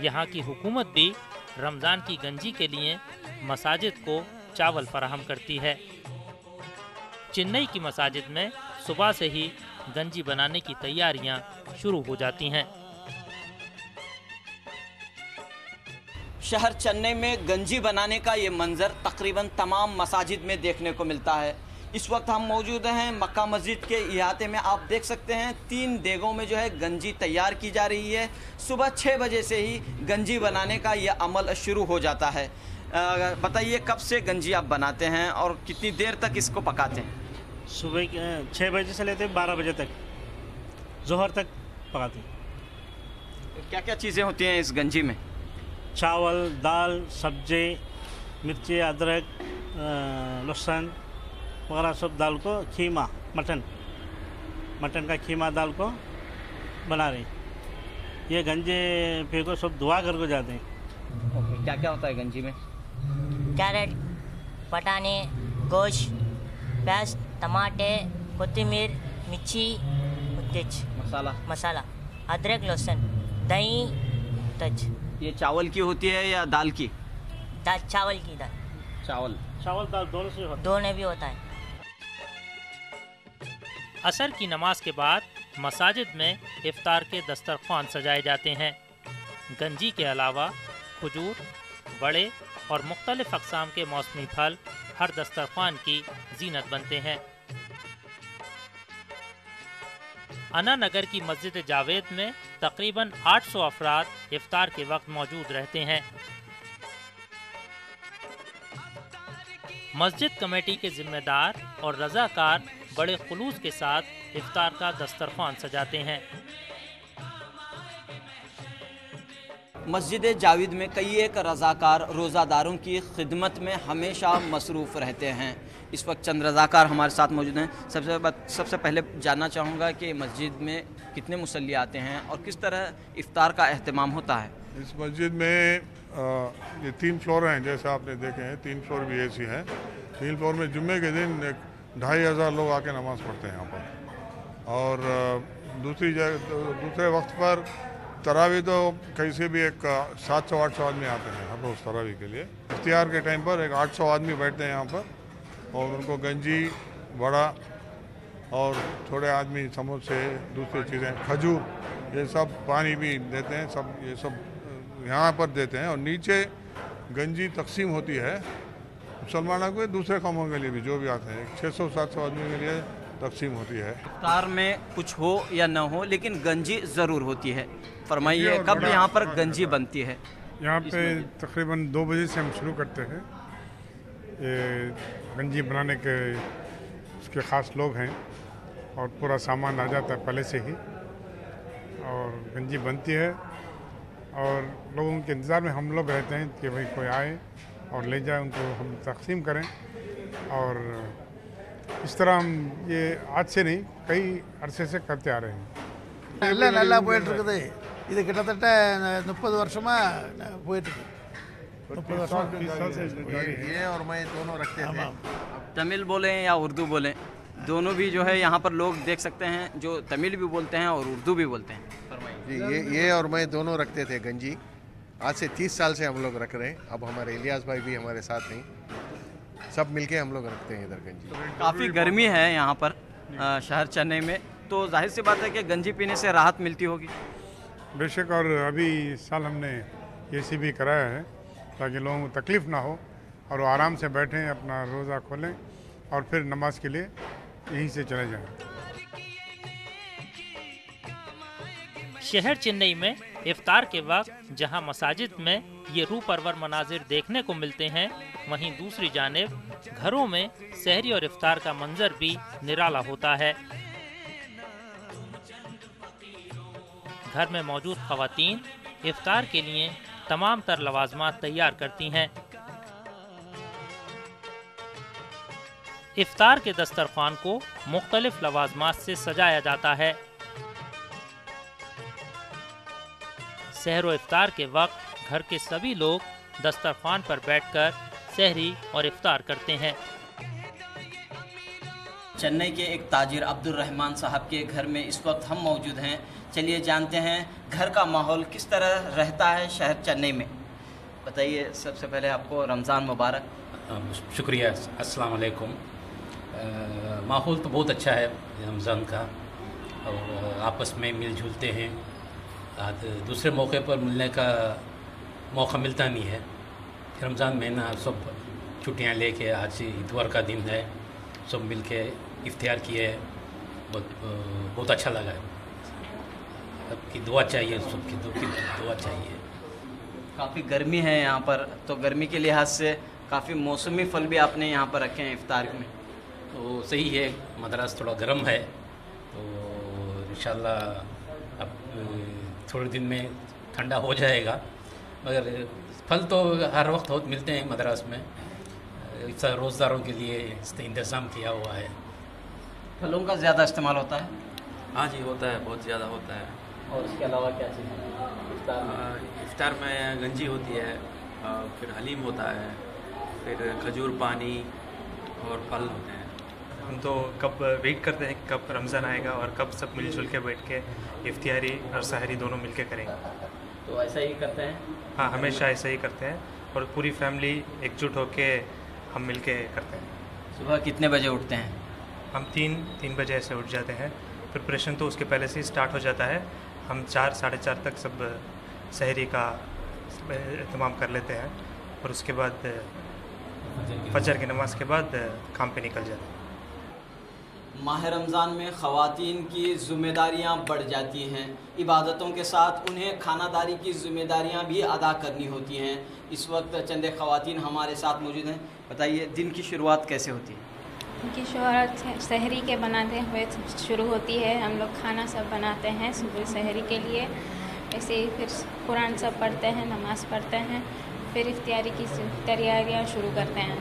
यहाँ की हुकूमत भी रमज़ान की गंजी के लिए मसाजिद को चावल फराहम करती है। चेन्नई की मसाजिद में सुबह से ही गंजी बनाने की तैयारियाँ शुरू हो जाती हैं। शहर चेन्नई में गंजी बनाने का ये मंजर तकरीबन तमाम मसाजिद में देखने को मिलता है। इस वक्त हम मौजूद हैं मक्का मस्जिद के इहाते में। आप देख सकते हैं 3 देगों में जो है गंजी तैयार की जा रही है। सुबह 6 बजे से ही गंजी बनाने का यह अमल शुरू हो जाता है। बताइए कब से गंजी आप बनाते हैं और कितनी देर तक इसको पकाते हैं? सुबह 6 बजे से लेते 12 बजे तक, जोहर तक पकाते हैं। क्या क्या चीज़ें होती हैं इस गंजी में? चावल, दाल, सब्जी, मिर्ची, अदरक, लहसुन वगैरह सब डाल को, खीमा, मटन का खीमा डाल को बना रहे। ये गंजे पे को सब दुआ कर को जाते हैं। ओके, क्या क्या होता है गंजी में? कैरेट, बटाने, गोश्त, प्याज, टमाटे, कोथिमीर, मिर्ची, मसाला, अदरक, लहसुन, दही, तज। ये चावल की होती है या दाल की? चावल की दाल। चावल दाल दोनों भी होता है। असर की नमाज के बाद मसाजिद में इफ्तार के दस्तरखान सजाए जाते हैं। गंजी के अलावा खजूर, बड़े और मुख्तलिफ अक़साम के मौसमी फल हर दस्तरखान की जीनत बनते हैं। अन्ना नगर की मस्जिद जावेद में तकरीबन 800 अफराद इफ्तार के वक्त मौजूद रहते हैं। मस्जिद कमेटी के जिम्मेदार और रजाकार बड़े खुलूस के साथ इफ्तार का दस्तरखान सजाते हैं। मस्जिद जावेद में कई एक रज़ाकार रोज़ादारों की खिदमत में हमेशा मसरूफ़ रहते हैं। इस वक्त चंद रज़ाकार हमारे साथ मौजूद हैं। सबसे पहले जानना चाहूँगा कि मस्जिद में कितने मुसल्ली आते हैं और किस तरह इफ्तार का एहतमाम होता है। इस मस्जिद में ये 3 फ्लोर हैं, जैसे आपने देखे हैं 3 फ्लोर भी ऐसी हैं। 3 फ्लोर में जुम्मे के दिन 2500 लोग आके नमाज़ पढ़ते हैं यहाँ पर। और दूसरे वक्त पर तरावी तो कैसे भी एक 700-800 आदमी आते हैं हर रोज़ तरावी के लिए। इफ्तियार के टाइम पर एक 800 आदमी बैठते हैं यहाँ पर और उनको गंजी, वड़ा और थोड़े आदमी समोसे, दूसरी चीज़ें, खजूर, ये सब पानी भी देते हैं। सब ये सब यहाँ पर देते हैं। और नीचे गंजी तकसीम होती है मुसलमानों को, दूसरे कामों के लिए भी जो भी आते हैं 600-700 आदमी के लिए तकसीम होती है। इफ्तार में कुछ हो या न हो लेकिन गंजी ज़रूर होती है। फरमाइए कब यहाँ पर गंजी बनती है? यहाँ पे तकरीबन 2 बजे से हम शुरू करते हैं। ये गंजी बनाने के उसके ख़ास लोग हैं और पूरा सामान आ जाता है पहले से ही और गंजी बनती है और लोगों के इंतज़ार में हम लोग रहते हैं कि भाई कोई आए और ले जाए, उनको हम तकसीम करें। और इस तरह हम ये आज से नहीं कई अरसे से करते आ रहे हैं। நல்லா போயிட்டு இருக்குது। இது கிட்டத்தட்ட 30 வருஷமா போயிட்டு இருக்கு। 30 வருஷம் ये और मैं दोनों रखते थे। तमिल बोलें या उर्दू बोलें, दोनों भी जो है यहाँ पर लोग देख सकते हैं जो तमिल भी बोलते हैं और उर्दू भी बोलते हैं। जी ये और मैं दोनों रखते थे गंजी। आज से 30 साल से हम लोग रख रहे हैं। अब हमारे इलियास भाई भी हमारे साथ हैं, सब मिलके हम लोग रखते हैं इधर गंजी। काफ़ी गर्मी है यहाँ पर शहर चेन्नई में, तो जाहिर सी बात है कि गंजी पीने से राहत मिलती होगी। बेशक, और अभी इस साल हमने AC भी कराया है ताकि लोगों को तकलीफ़ ना हो और वो आराम से बैठें, अपना रोज़ा खोलें और फिर नमाज के लिए यहीं से चले जाएं। शहर चेन्नई में इफ्तार के वक्त जहां मसाजिद में ये रूह परवर मनाजिर देखने को मिलते हैं, वहीं दूसरी जानिब घरों में सहरी और इफ्तार का मंजर भी निराला होता है। घर में मौजूद ख़वातीन इफ्तार के लिए तमाम तर लवाजमात तैयार करती हैं। इफ्तार के दस्तरखान को मुख्तलिफ लवाजमात से सजाया जाता है। सहर व इफ्तार के वक्त घर के सभी लोग दस्तरखान पर बैठकर सहरी और इफ्तार करते हैं। चेन्नई के एक ताजिर अब्दुल रहमान साहब के घर में इस वक्त हम मौजूद हैं। चलिए जानते हैं घर का माहौल किस तरह रहता है शहर चेन्नई में। बताइए सबसे पहले आपको रमज़ान मुबारक। शुक्रिया, अस्सलाम वालेकुम। माहौल तो बहुत अच्छा है रमज़ान का और आपस में मिलजुलते हैं। दूसरे मौके पर मिलने का मौका मिलता नहीं है। रमज़ान महीना सब छुट्टियां लेके आज इतवार का दिन है, सब मिल के इफ्तियार किए, बहुत अच्छा लगा है। सबकी दुआ चाहिए, सबकी दुआ चाहिए। काफ़ी गर्मी है यहाँ पर, तो गर्मी के लिहाज से काफ़ी मौसमी फल भी आपने यहाँ पर रखे हैं इफ्तार में। तो सही है, मदरस थोड़ा गर्म है तो इंशाल्लाह अब थोड़े दिन में ठंडा हो जाएगा, मगर फल तो हर वक्त बहुत मिलते हैं मदरस में। रोज़दारों के लिए इंतज़ाम किया हुआ है। फलों का ज़्यादा इस्तेमाल होता है? हाँ जी, होता है, बहुत ज़्यादा होता है। और इसके अलावा क्या चीज़ है इफ्तार में? गंजी होती है, फिर हलीम होता है, फिर खजूर पानी और फल होते हैं। हम तो कब वेट करते हैं कब रमज़ान आएगा और कब सब मिलजुल के बैठ के इफ्तियारी और सहरी दोनों मिल के करेंगे। तो ऐसा ही करते हैं? हाँ, हमेशा ऐसा ही करते हैं और पूरी फैमिली एकजुट होके हम मिल के करते हैं। सुबह कितने बजे उठते हैं? हम 3 बजे ऐसे उठ जाते हैं। प्रिपरेशन तो उसके पहले से ही स्टार्ट हो जाता है। हम 4 साढ़े 4 तक सब सहरी का एहतमाम कर लेते हैं और उसके बाद फजर की नमाज के बाद काम पे निकल जाते हैं। माह रमज़ान में ख़वातीन की ज़िम्मेदारियाँ बढ़ जाती हैं। इबादतों के साथ उन्हें खानादारी की ज़िम्मेदारियाँ भी अदा करनी होती हैं। इस वक्त चंद ख़वातीन हमारे साथ मौजूद हैं। बताइए, दिन की शुरुआत कैसे होती है? की शुरुआत सहरी के बनाते हुए शुरू होती है। हम लोग खाना सब बनाते हैं सुबह सहरी के लिए। ऐसे ही फिर कुरान सब पढ़ते हैं, नमाज़ पढ़ते हैं, फिर इफ्तियारी की तैयारियाँ शुरू करते हैं।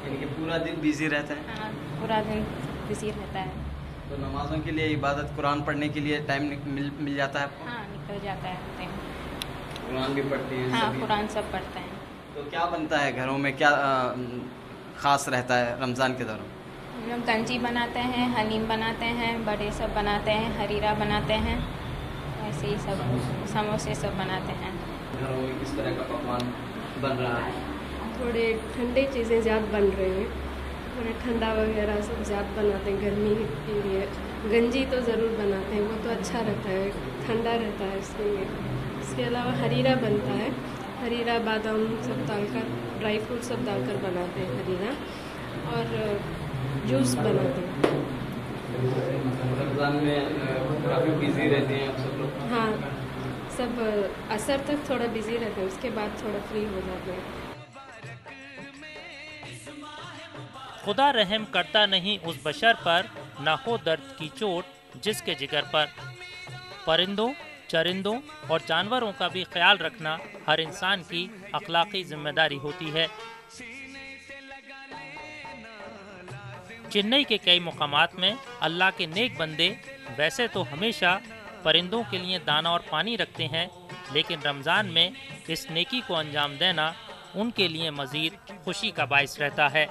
यानी कि पूरा दिन बिज़ी रहता है? हाँ, पूरा दिन बिज़ी रहता है। तो नमाज़ों के लिए, इबादत, कुरान पढ़ने के लिए टाइम मिल जाता है आपको? हाँ, निकल जाता है टाइम। कुरान भी पढ़ते हैं? हाँ, कुरान सब पढ़ते हैं। तो क्या बनता है घरों में, क्या ख़ास रहता है रमज़ान के दौरान? हम लोग गंजी बनाते हैं, हलीम बनाते हैं, बड़े सब बनाते हैं, हरीरा बनाते हैं, ऐसे ही सब समोसे सब बनाते हैं। घरों में किस तरह का पकवान बन रहा है? थोड़े ठंडे चीज़ें ज़्यादा बन रही हैं, थोड़े ठंडा वगैरह सब ज़्यादा बनाते हैं गर्मी के लिए। गंजी तो ज़रूर बनाते हैं, वो तो अच्छा रहता है, ठंडा रहता है इसके लिए। इसके अलावा हरीरा बनता है, हरीरा बादाम सब डालकर, ड्राई फ्रूट सब डालकर बनाते हैं हरीरा, और जूस बनाते हैं। रमज़ान में काफ़ी बिज़ी रहते हैं आप सब लोग? हाँ, सब असर तक थोड़ा बिज़ी रहते हैं, उसके बाद थोड़ा फ्री हो जाते हैं। खुदा रहम करता नहीं उस बशर पर, ना हो दर्द की चोट जिसके जिगर पर। परिंदों, चरिंदों और जानवरों का भी ख्याल रखना हर इंसान की अखलाकी जिम्मेदारी होती है। चेन्नई के कई मुकामात में अल्लाह के नेक बंदे वैसे तो हमेशा परिंदों के लिए दाना और पानी रखते हैं, लेकिन रमज़ान में इस नेकी को अंजाम देना उनके लिए मज़ीद खुशी का बाइस रहता है।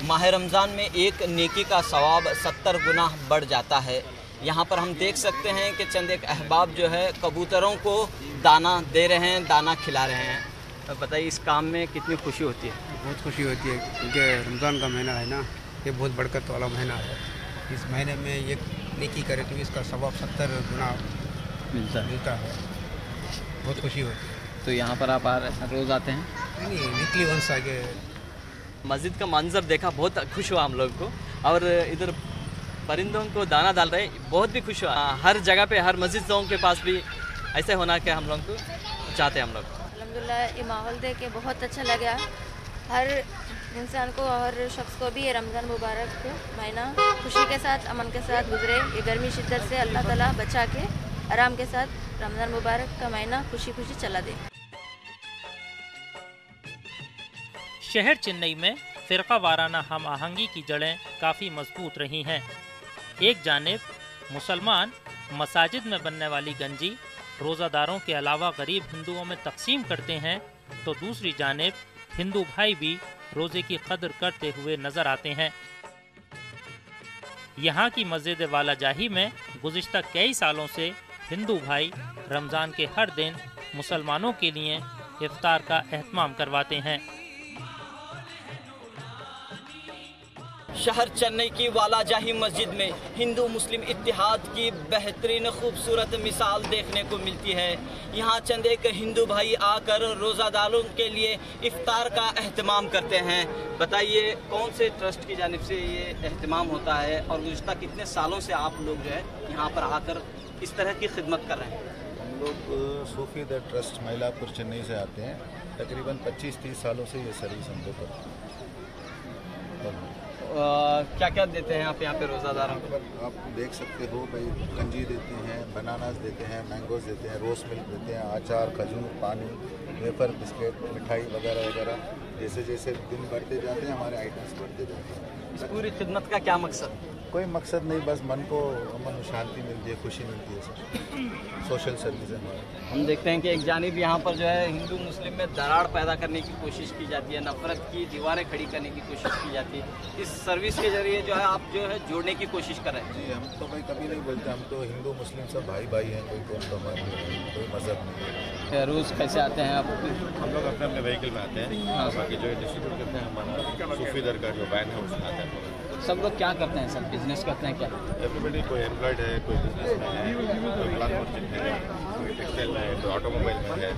माह रमज़ान में एक नेकी का सवाब 70 गुना बढ़ जाता है। यहाँ पर हम देख सकते हैं कि चंद एक अहबाब जो है कबूतरों को दाना दे रहे हैं, दाना खिला रहे हैं। तो बताइए, इस काम में कितनी खुशी होती है? बहुत खुशी होती है, क्योंकि रमज़ान का महीना है ना, ये बहुत बरकत वाला महीना है। इस महीने में ये नेकी करे तो इसका सवाब 70 गुना मिलता है। बहुत खुशी होती है। तो यहाँ पर आप रोज़ आते हैं? नहीं, वीकली वंस आके। मस्जिद का मंजर देखा, बहुत खुश हुआ हम लोग को, और इधर परिंदों को दाना डाल रहे, बहुत भी खुश हुआ। हर जगह पे, हर मस्जिदों के पास भी ऐसे होना के हम लोग को चाहते हैं हम लोग। अल्हम्दुलिल्लाह, ये माहौल देख के बहुत अच्छा लगा। हर इंसान को, हर शख्स को भी ये रमज़ान मुबारक महीना खुशी के साथ, अमन के साथ गुजरे। ये गर्मी शिद्दत से अल्लाह ताला बचा के आराम के साथ रमज़ान मुबारक का महीना खुशी खुशी चला दे। शहर चेन्नई में फ़िरका वाराना हम आहंगी की जड़ें काफ़ी मजबूत रही हैं। एक जानिब मुसलमान मसाजिद में बनने वाली गंजी रोज़ादारों के अलावा गरीब हिंदुओं में तकसीम करते हैं, तो दूसरी जानिब हिंदू भाई भी रोज़े की कदर करते हुए नज़र आते हैं। यहाँ की मस्जिद वाला जाही में गुज़िश्ता कई सालों से हिंदू भाई रमज़ान के हर दिन मुसलमानों के लिए इफ्तार का एहतमाम करवाते हैं। शहर चेन्नई की वालाजाही मस्जिद में हिंदू मुस्लिम इत्तिहाद की बेहतरीन खूबसूरत मिसाल देखने को मिलती है। यहाँ चंद एक हिंदू भाई आकर रोज़ादारों के लिए इफ्तार का एहतमाम करते हैं। बताइए, कौन से ट्रस्ट की जानिब से ये एहतमाम होता है, और गुज़िश्ता कितने सालों से आप लोग जो है यहाँ पर आकर इस तरह की खिदमत कर रहे हैं? हम लोग सूफी द ट्रस्ट मइलापुर चेन्नई से आते हैं। तकरीबन 25-30 सालों से ये सर्विस हम लोग करते हैं। क्या क्या देते हैं आप यहाँ पे रोज़ादारों को? आप देख सकते हो भाई, गंजी देते हैं, बनानास देते हैं, मैंगोज़ देते हैं, रोज़ मिल्क देते हैं, अचार, खजूर, पानी, वेफर, बिस्किट, मिठाई वगैरह वगैरह। जैसे जैसे दिन बढ़ते जाते हैं हमारे आइटम्स बढ़ते जाते हैं। इस पूरी खिदमत का क्या मकसद? कोई मकसद नहीं, बस मन को अमन शांति मिलती है, खुशी मिलती है। सर सोशल सर्विस है हमारा। हम देखते हैं कि एक जानिब यहाँ पर जो है हिंदू मुस्लिम में दरार पैदा करने की कोशिश की जाती है, नफरत की दीवारें खड़ी करने की कोशिश की जाती है। इस सर्विस के जरिए जो है आप जो है जोड़ने की कोशिश कर रहे हैं। जी, हम तो भाई कभी नहीं बोलते, हम तो हिंदू मुस्लिम सब भाई भाई हैं, कोई कौन तो कोई मज़हब नहीं। रोज़ कैसे आते हैं आप? हम लोग अपने अपने व्हीकल में आते हैं। हाँ, बाकी जो डिस्ट्रीब्यूट करते हैं हमारा सूफी दर का जो वैन है उसमें आता है। सब लोग क्या करते हैं? सब बिजनेस करते हैं क्या? एवरीबडी, कोई एम्प्लॉयड है, कोई बिजनेस में है, कोई क्लास मर्चेंट है, कोई टेक्सटाइल में है, कोई ऑटोमोबाइल में है।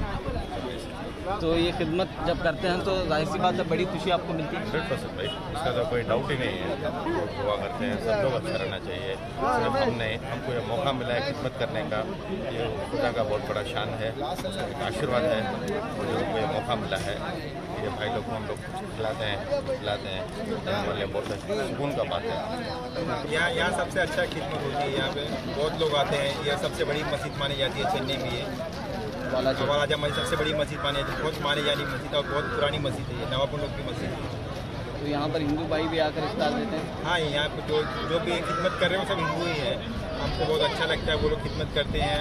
तो ये खिदमत जब करते हैं तो जाहिर सी बात है बड़ी खुशी आपको मिलती है। 100% भाई, इसका तो कोई डाउट ही नहीं है। जो दुआ करते हैं सब लोग अच्छा रहना चाहिए। सिर्फ हमको ये मौका मिला है खिदमत करने का, ये खुदा का बहुत बड़ा शान है, उसका एक आशीर्वाद है। और जो हमको ये मौका मिला है, ये भाई लोग को हम लोग खिलाते हैं वाले बहुत सुकून का बात है। यहाँ सबसे अच्छा खिदमत होती है। यहाँ पे बहुत लोग आते हैं। यह सबसे बड़ी मस्जिद मानी जाती है चेन्नई में। ये वालाजा मस्जिद सबसे बड़ी मस्जिद मानी जाती है, बहुत मानी जानी मस्जिद और बहुत पुरानी मस्जिद है ये, नवापुर लोग की मस्जिद है। तो यहाँ पर हिंदू भाई भी आकर इफ्तार देते हैं? हाँ, यहाँ पे जो भी खिदमत कर रहे हैं वो सब हिंदू ही हैं। हमको बहुत अच्छा लगता है, वो लोग खिदमत करते हैं,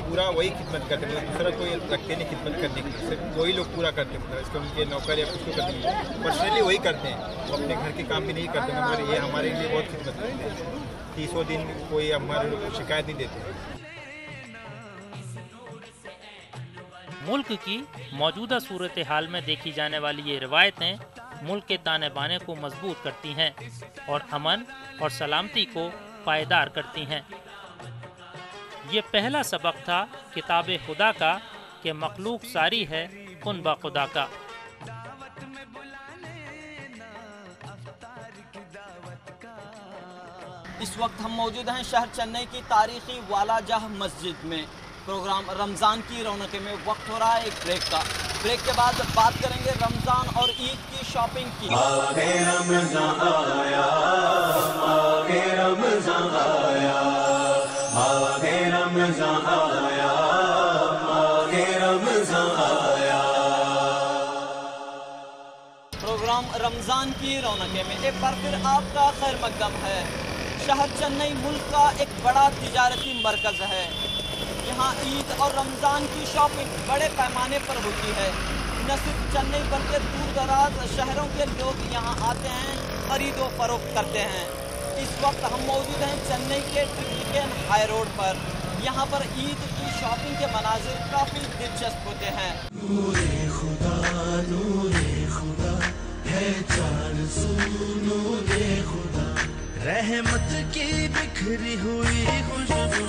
पूरा वही खिदमत करते हैं, दूसरा कोई रखते नहीं खिदमत करने के लिए, सिर्फ वही लोग पूरा करते हैं। इसके उनके नौकर या कुछ तो करते हैं, पर्सनली वही करते हैं, वो अपने घर के काम भी नहीं करते हैं, मगर ये हमारे लिए बहुत खिदमत करते हैं। 30 दिन कोई हमारे लोग शिकायत नहीं देते। मुल्क की मौजूदा सूरत हाल में देखी जाने वाली ये रिवायतें मुल्क के ताने बाने को मजबूत करती हैं और अमन और सलामती को पायदार करती हैं। ये पहला सबक था किताब खुदा का कि मखलूक सारी है कुन बा खुदा का। इस वक्त हम मौजूद हैं शहर चेन्नई की तारीखी वालाजाह मस्जिद में। प्रोग्राम रमज़ान की रौनक में वक्त हो रहा है एक ब्रेक का। ब्रेक के बाद बात करेंगे रमज़ान और ईद की शॉपिंग की। आगे रमज़ान आया, आगे रमज़ान आया, आगे रमज़ान आया, आगे रमज़ान आया। प्रोग्राम रमज़ान की रौनक में एक बार फिर आपका खैर मकदम है। शहर चेन्नई मुल्क का एक बड़ा तिजारती मरकज़ है। यहाँ ईद और रमज़ान की शॉपिंग बड़े पैमाने पर होती है। न सिर्फ चेन्नई बल्कि दूर दराज शहरों के लोग यहाँ आते हैं, खरीद व फरोख्त करते हैं। इस वक्त हम मौजूद हैं चेन्नई के ट्रिप्लिकेन हाई रोड पर। यहाँ पर ईद की शॉपिंग के मनाजिर काफ़ी दिलचस्प होते हैं। नूरे खुदा है चार सू नूरे खुदा, रहमत की बिखरी हुई खुशबू।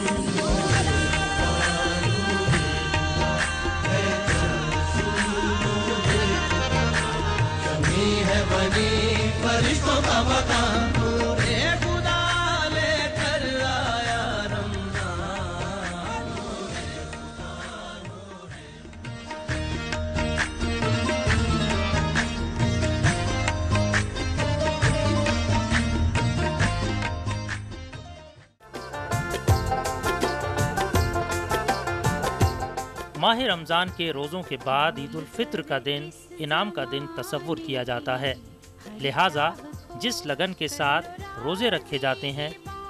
है बनी फरिश्तों का मकान, नूरे खुदा लेकर आया रमज़ान। माह रमज़ान के रोज़ों के बाद ईद उल फित्र का दिन इनाम का दिन तसव्वुर किया जाता है। लिहाजा जिस लगन के साथ रोज़े रखे जाते हैं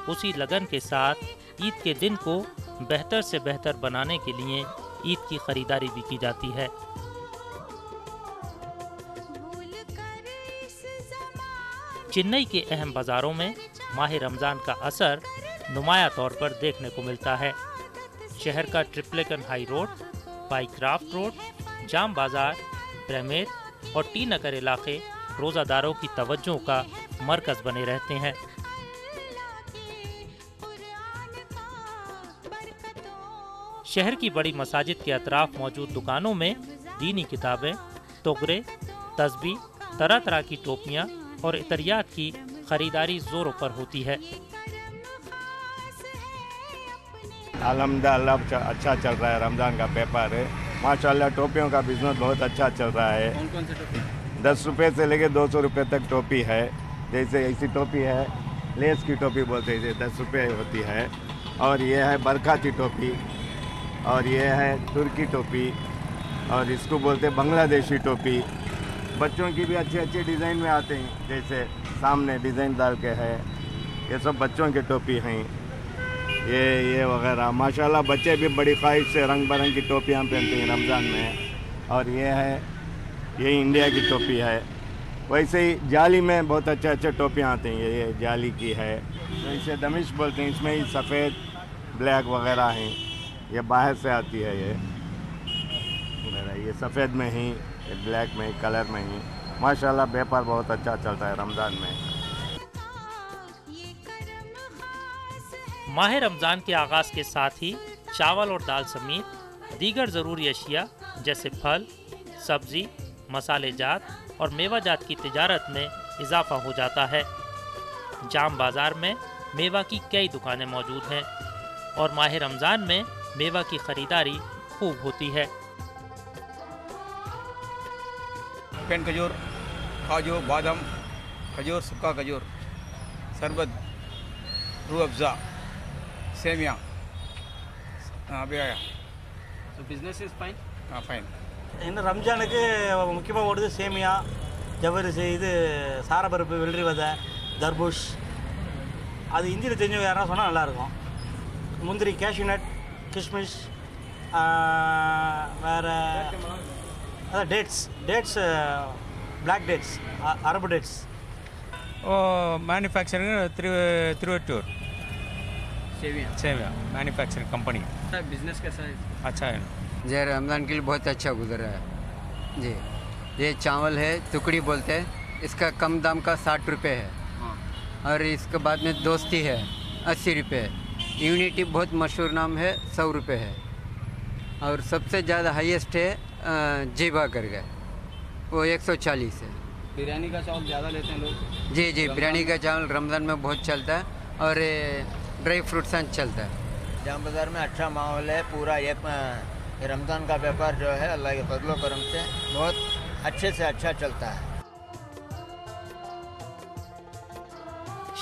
उसी लगन के साथ ईद के दिन को बेहतर से बेहतर बनाने के लिए ईद की ख़रीदारी भी की जाती है। चेन्नई के अहम बाज़ारों में माह रमज़ान का असर नुमाया तौर पर देखने को मिलता है। शहर का Triplicane high road, Pycroft road, Jam Bazaar, प्रेमेर और टी नगर इलाके रोज़ादारों की तवज्जो का मरकज़ बने रहते हैं। शहर की बड़ी मसाजिद के अतराफ मौजूद दुकानों में दीनी किताबें, तोगरे, तस्बीह, तरह तरह की टोपियाँ और इतरियात की खरीदारी जोरों पर होती है। अल्हम्दुलिल्लाह अच्छा चल रहा है, रमज़ान का व्यापार है माशाल्लाह। टोपियों का बिजनेस बहुत अच्छा चल रहा है। कौन कौन से टोपी? 10 रुपये से लेके 200 रुपये तक टोपी है। जैसे ऐसी टोपी है, लेस की टोपी बोलते हैं, 10 रुपये होती है। और ये है बरखा की टोपी, और ये है तुर्की टोपी, और इसको बोलते हैं बांग्लादेशी टोपी। बच्चों की भी अच्छे अच्छे डिज़ाइन में आते हैं, जैसे सामने डिज़ाइन डाल के है, ये सब बच्चों के टोपी हैं। ये वगैरह माशाल्लाह बच्चे भी बड़ी ख्वाहिश से रंग बिरंग की टोपियाँ पहनते हैं रमज़ान में। और ये इंडिया की टोपी है। वैसे ही जाली में बहुत अच्छे अच्छे टोपियाँ आते हैं। ये जाली की है, तो इसे दमिश बोलते हैं। इसमें ही सफ़ेद ब्लैक वगैरह हैं, ये बाहर से आती है। ये सफ़ेद में ही, ये ब्लैक में ही, कलर में ही माशाल्लाह व्यापार बहुत अच्छा चलता है रमज़ान में। माह रमज़ान के आगाज़ के साथ ही चावल और दाल समेत दीगर ज़रूरी अशिया जैसे फल, सब्जी, मसालेजात और मेवाजात की तिजारत में इजाफा हो जाता है। जाम बाज़ार में मेवा की कई दुकानें मौजूद हैं और माह रमज़ान में मेवा की ख़रीदारी खूब होती है। पेन खजूर, काजू, बादाम, खजूर, सूखा खजूर, शरबत, रूह अफ़ज़ा, सेमिया, अभी आया। So business is fine? fine. இன்னும் ரம்ஜானுக்கு முக்கியமாக ஓடுது சேமியா, ஜவ்வரிசி, இது சாரப்பருப்பு, வெள்ளரி விதை, தர்பூஷ். அது இந்தியில் தெரிஞ்சவங்க யாராவது சொன்னால் நல்லாயிருக்கும். முந்திரி, கேஷ்யூநட், கிஷ்மிஷ், வேறு அதான் டேட்ஸ் பிளாக் டேட்ஸ், அரபு டேட்ஸ். मैन्युफैक्चरिंग तिरुवट्टूर सेविया मैन्युफैक्चरिंग कंपनी। बिजनेस कैसा है? अच्छा है। जी रमज़ान के लिए बहुत अच्छा गुजर रहा है जी। ये चावल है, टुकड़ी बोलते हैं, इसका कम दाम का 60 रुपये है। और इसके बाद में दोस्ती है 80 रुपये, यूनिटी बहुत मशहूर नाम है 100 रुपये है। और सबसे ज़्यादा हाईएस्ट है जीवा कर गए, वो 140 है। बिरयानी का चावल ज़्यादा लेते हैं लोग? जी जी, बिरयानी का चावल रमज़ान में बहुत चलता है और ड्राई फ्रूट्स चलता है। जाम बाज़ार में अच्छा माहौल है। पूरा ये रमज़ान का व्यापार जो है अल्लाह के फजलो करम से बहुत अच्छे से अच्छा चलता है।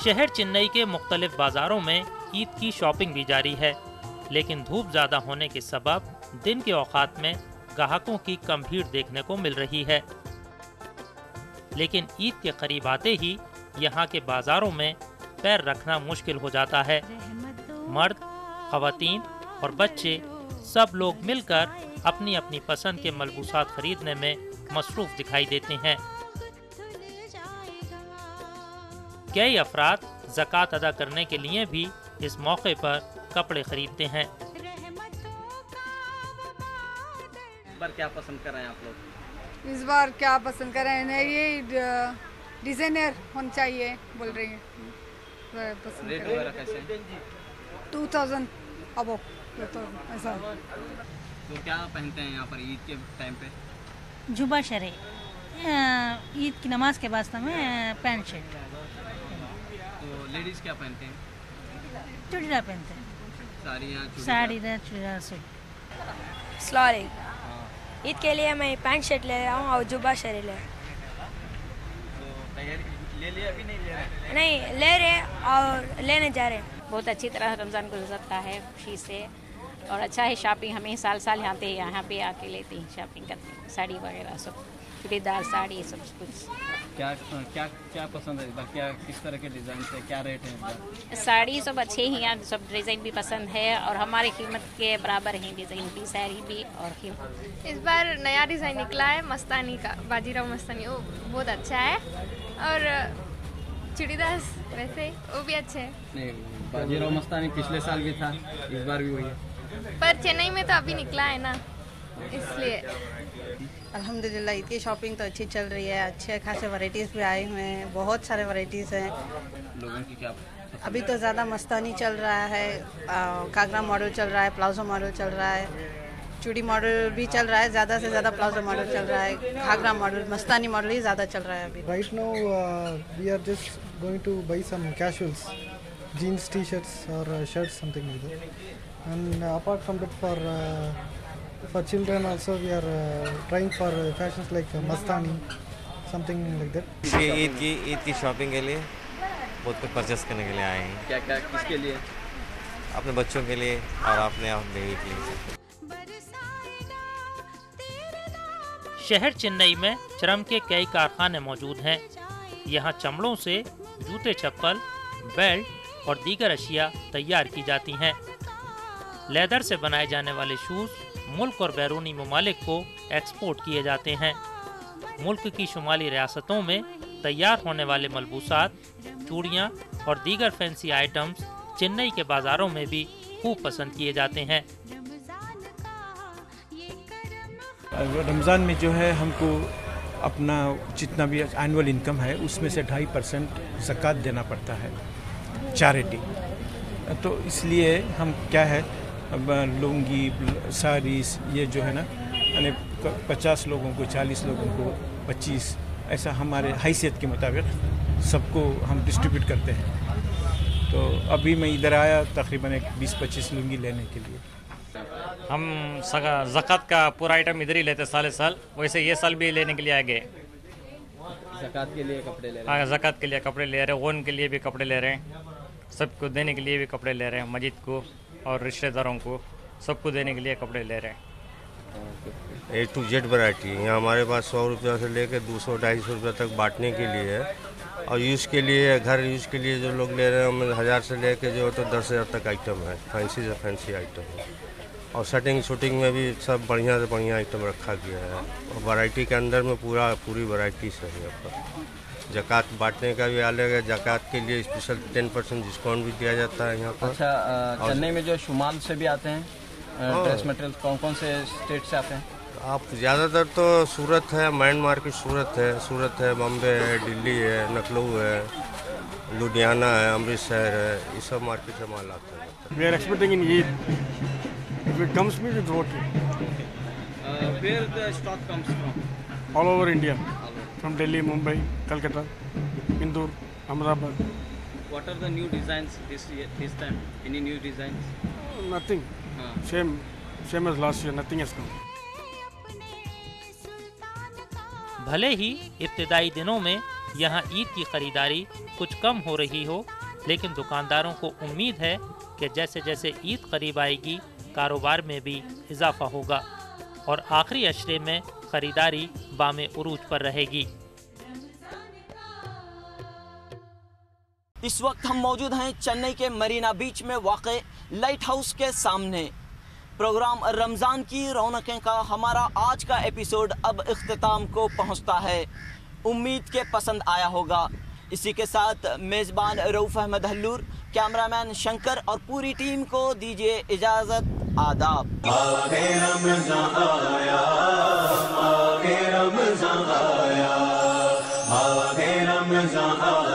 शहर चेन्नई के मुख्तलिफ बाज़ारों में ईद की शॉपिंग भी जारी है, लेकिन धूप ज़्यादा होने के सबब दिन के औकात में ग्राहकों की कम भीड़ देखने को मिल रही है। लेकिन ईद के करीब आते ही यहाँ के बाज़ारों में पैर रखना मुश्किल हो जाता है। मर्द, ख़वातीन और बच्चे सब लोग मिलकर अपनी अपनी पसंद के मलबूसात खरीदने में मसरूफ़ दिखाई देते हैं। कई अफराद ज़कात अदा करने के लिए भी इस मौके पर कपड़े खरीदते हैं। इस बार क्या पसंद कर रहे हैं आप लोग? इस बार क्या पसंद कर रहे हैं? ये डिज़ाइनर होना चाहिए बोल रही हैं। रेट वगैरह कैसे? 2000 अबो ऐसा। तो क्या पहनते हैं यहाँ पर ईद के टाइम पे? जुबा शरे, ईद की नमाज के वास्ते में पैंट शर्ट। तो लेडीज़ क्या पहनते हैं? चूड़ीदार पहनते हैं। साड़ी, चूड़ीदार, सूट। ईद के लिए मैं पैंट शर्ट ले रहा हूँ और जुबा शरी ले। ले लिया अभी नहीं ले रहे? नहीं ले रहे और लेने जा रहे। बहुत अच्छी तरह रमज़ान गुजरता है खुशी से और अच्छा है। शॉपिंग हमें साल साल यहाँ पे आके लेते हैं, शॉपिंग करते हैं, साड़ी वगैरह सब, चूड़ीदार, साड़ी, सब कुछ। क्या क्या क्या पसंद है इस बार? क्या किस तरह के डिज़ाइन है, क्या रेट है इस बार? साड़ी सब अच्छे ही हैं, सब डिज़ाइन भी पसंद है और हमारे कीमत के बराबर हैं डिज़ाइन भी, साड़ी भी और कीमत। इस बार नया डिज़ाइन निकला है मस्तानी का, बाजीराव मस्तानी, वो बहुत अच्छा है। और चूड़ीदार वैसे वो भी अच्छे हैं। नहीं, बाजीराव मस्तानी पिछले साल भी था, इस बार भी वही है, पर चेन्नई में तो अभी निकला है ना, इसलिए। अल्हम्दुलिल्लाह ईद की शॉपिंग तो अच्छी चल रही है, अच्छे खासे वैरायटीज़ भी आए हुए हैं, बहुत सारे वैरायटीज़ हैं। लोगों की क्या अभी तो ज़्यादा मस्तानी चल रहा है, कागरा मॉडल चल रहा है, प्लाजो मॉडल चल रहा है, चूड़ी मॉडल भी चल रहा है, ज़्यादा से ज़्यादा प्लाजो मॉडल चल रहा है, घाघरा मॉडल, मस्तानी मॉडल ही ज़्यादा चल रहा है अभी। Right now we are just going to buy some casuals, jeans, T shirts और shirts, something like that. And apart from that for children also we are trying for fashions like mastani, something like that। Eid की shopping के लिए बहुत कुछ purchase करने के लिए आए हैं। क्या क्या किसके लिए? अपने बच्चों के लिए और अपने बेबी के लिए। शहर चेन्नई में चरम के कई कारखाने मौजूद हैं। यहाँ चमड़ों से जूते, चप्पल, बेल्ट और दीगर अशिया तैयार की जाती हैं। लेदर से बनाए जाने वाले शूज़ मुल्क और बैरूनी ममालिक को एक्सपोर्ट किए जाते हैं। मुल्क की शुमाली रियासतों में तैयार होने वाले मलबूसात, चूड़ियाँ और दीगर फैंसी आइटम्स चेन्नई के बाज़ारों में भी खूब पसंद किए जाते हैं। रमज़ान में जो है हमको अपना जितना भी एनुअल इनकम है उसमें से 2.5% ज़कात देना पड़ता है, चैरिटी। तो इसलिए हम क्या है लुंगी, साड़ीज़, ये जो है ना, यानी 50 लोगों को, 40 लोगों को, 25, ऐसा हमारे हैसियत के मुताबिक सबको हम डिस्ट्रीब्यूट करते हैं। तो अभी मैं इधर आया तकरीबन एक 20-25 लुंगी लेने के लिए। हम ज़कात का पूरा आइटम इधर ही लेते साल साल, वैसे ये साल भी लेने के लिए आ गए। ज़कात के लिए कपड़े ले रहे हैं? हाँ, ज़कात के लिए कपड़े ले रहे हैं, वन के लिए भी कपड़े ले रहे हैं, सबको देने के लिए भी कपड़े ले रहे हैं, मस्जिद को और रिश्तेदारों को सबको देने के लिए कपड़े ले रहे हैं। A to Z वैरायटी यहाँ हमारे पास 100 रुपये से लेकर 200-250 रुपये तक बांटने के लिए है, और यूज़ के लिए, घर यूज़ के लिए जो लोग ले रहे हैं उनमें 1000 से लेकर जो तो 10,000 तक आइटम है, फैंसी से फैंसी आइटम है। और शूटिंग में भी सब बढ़िया से बढ़िया आइटम रखा गया है, और वैरायटी के अंदर में पूरी वैरायटी से है। यहाँ पर ज़कात बांटने का भी अलग है, ज़कात के लिए स्पेशल 10% डिस्काउंट भी दिया जाता है यहाँ पर। अच्छा, चेन्नई में जो शुमाल से भी आते हैं ड्रेस मटेरियल, कौन कौन से स्टेट से आते हैं? आप ज़्यादातर तो सूरत है, मैन मार्केट सूरत है, बॉम्बे है, दिल्ली है, लखनऊ है, लुधियाना है, अमृतसर है, ये सब मार्केट से माल आता है। We are expecting in Eid. If it comes me, it's okay. Where the stock comes from? All over India, from Delhi, Mumbai, Calcutta, Indore, Ahmedabad. What are the new designs this time? Any new designs? Nothing. Same as last year. Nothing has come. भले ही इब्तिदाई दिनों में यहाँ ईद की खरीदारी कुछ कम हो रही हो, लेकिन दुकानदारों को उम्मीद है कि जैसे जैसे ईद करीब आएगी कारोबार में भी इजाफा होगा और आखिरी अशरे में खरीदारी बामे उरूज पर रहेगी। इस वक्त हम मौजूद हैं चेन्नई के मरीना बीच में वाक़े लाइट हाउस के सामने। प्रोग्राम रमज़ान की रौनकें का हमारा आज का एपिसोड अब इख्तिताम को पहुंचता है। उम्मीद के पसंद आया होगा। इसी के साथ मेज़बान रऊफ़ अहमद हल्लूर, कैमरामैन शंकर और पूरी टीम को दीजिए इजाज़त। आदाब। आगे रमज़ान आया, आगे रमज़ान आया, आगे रमज़ान आया।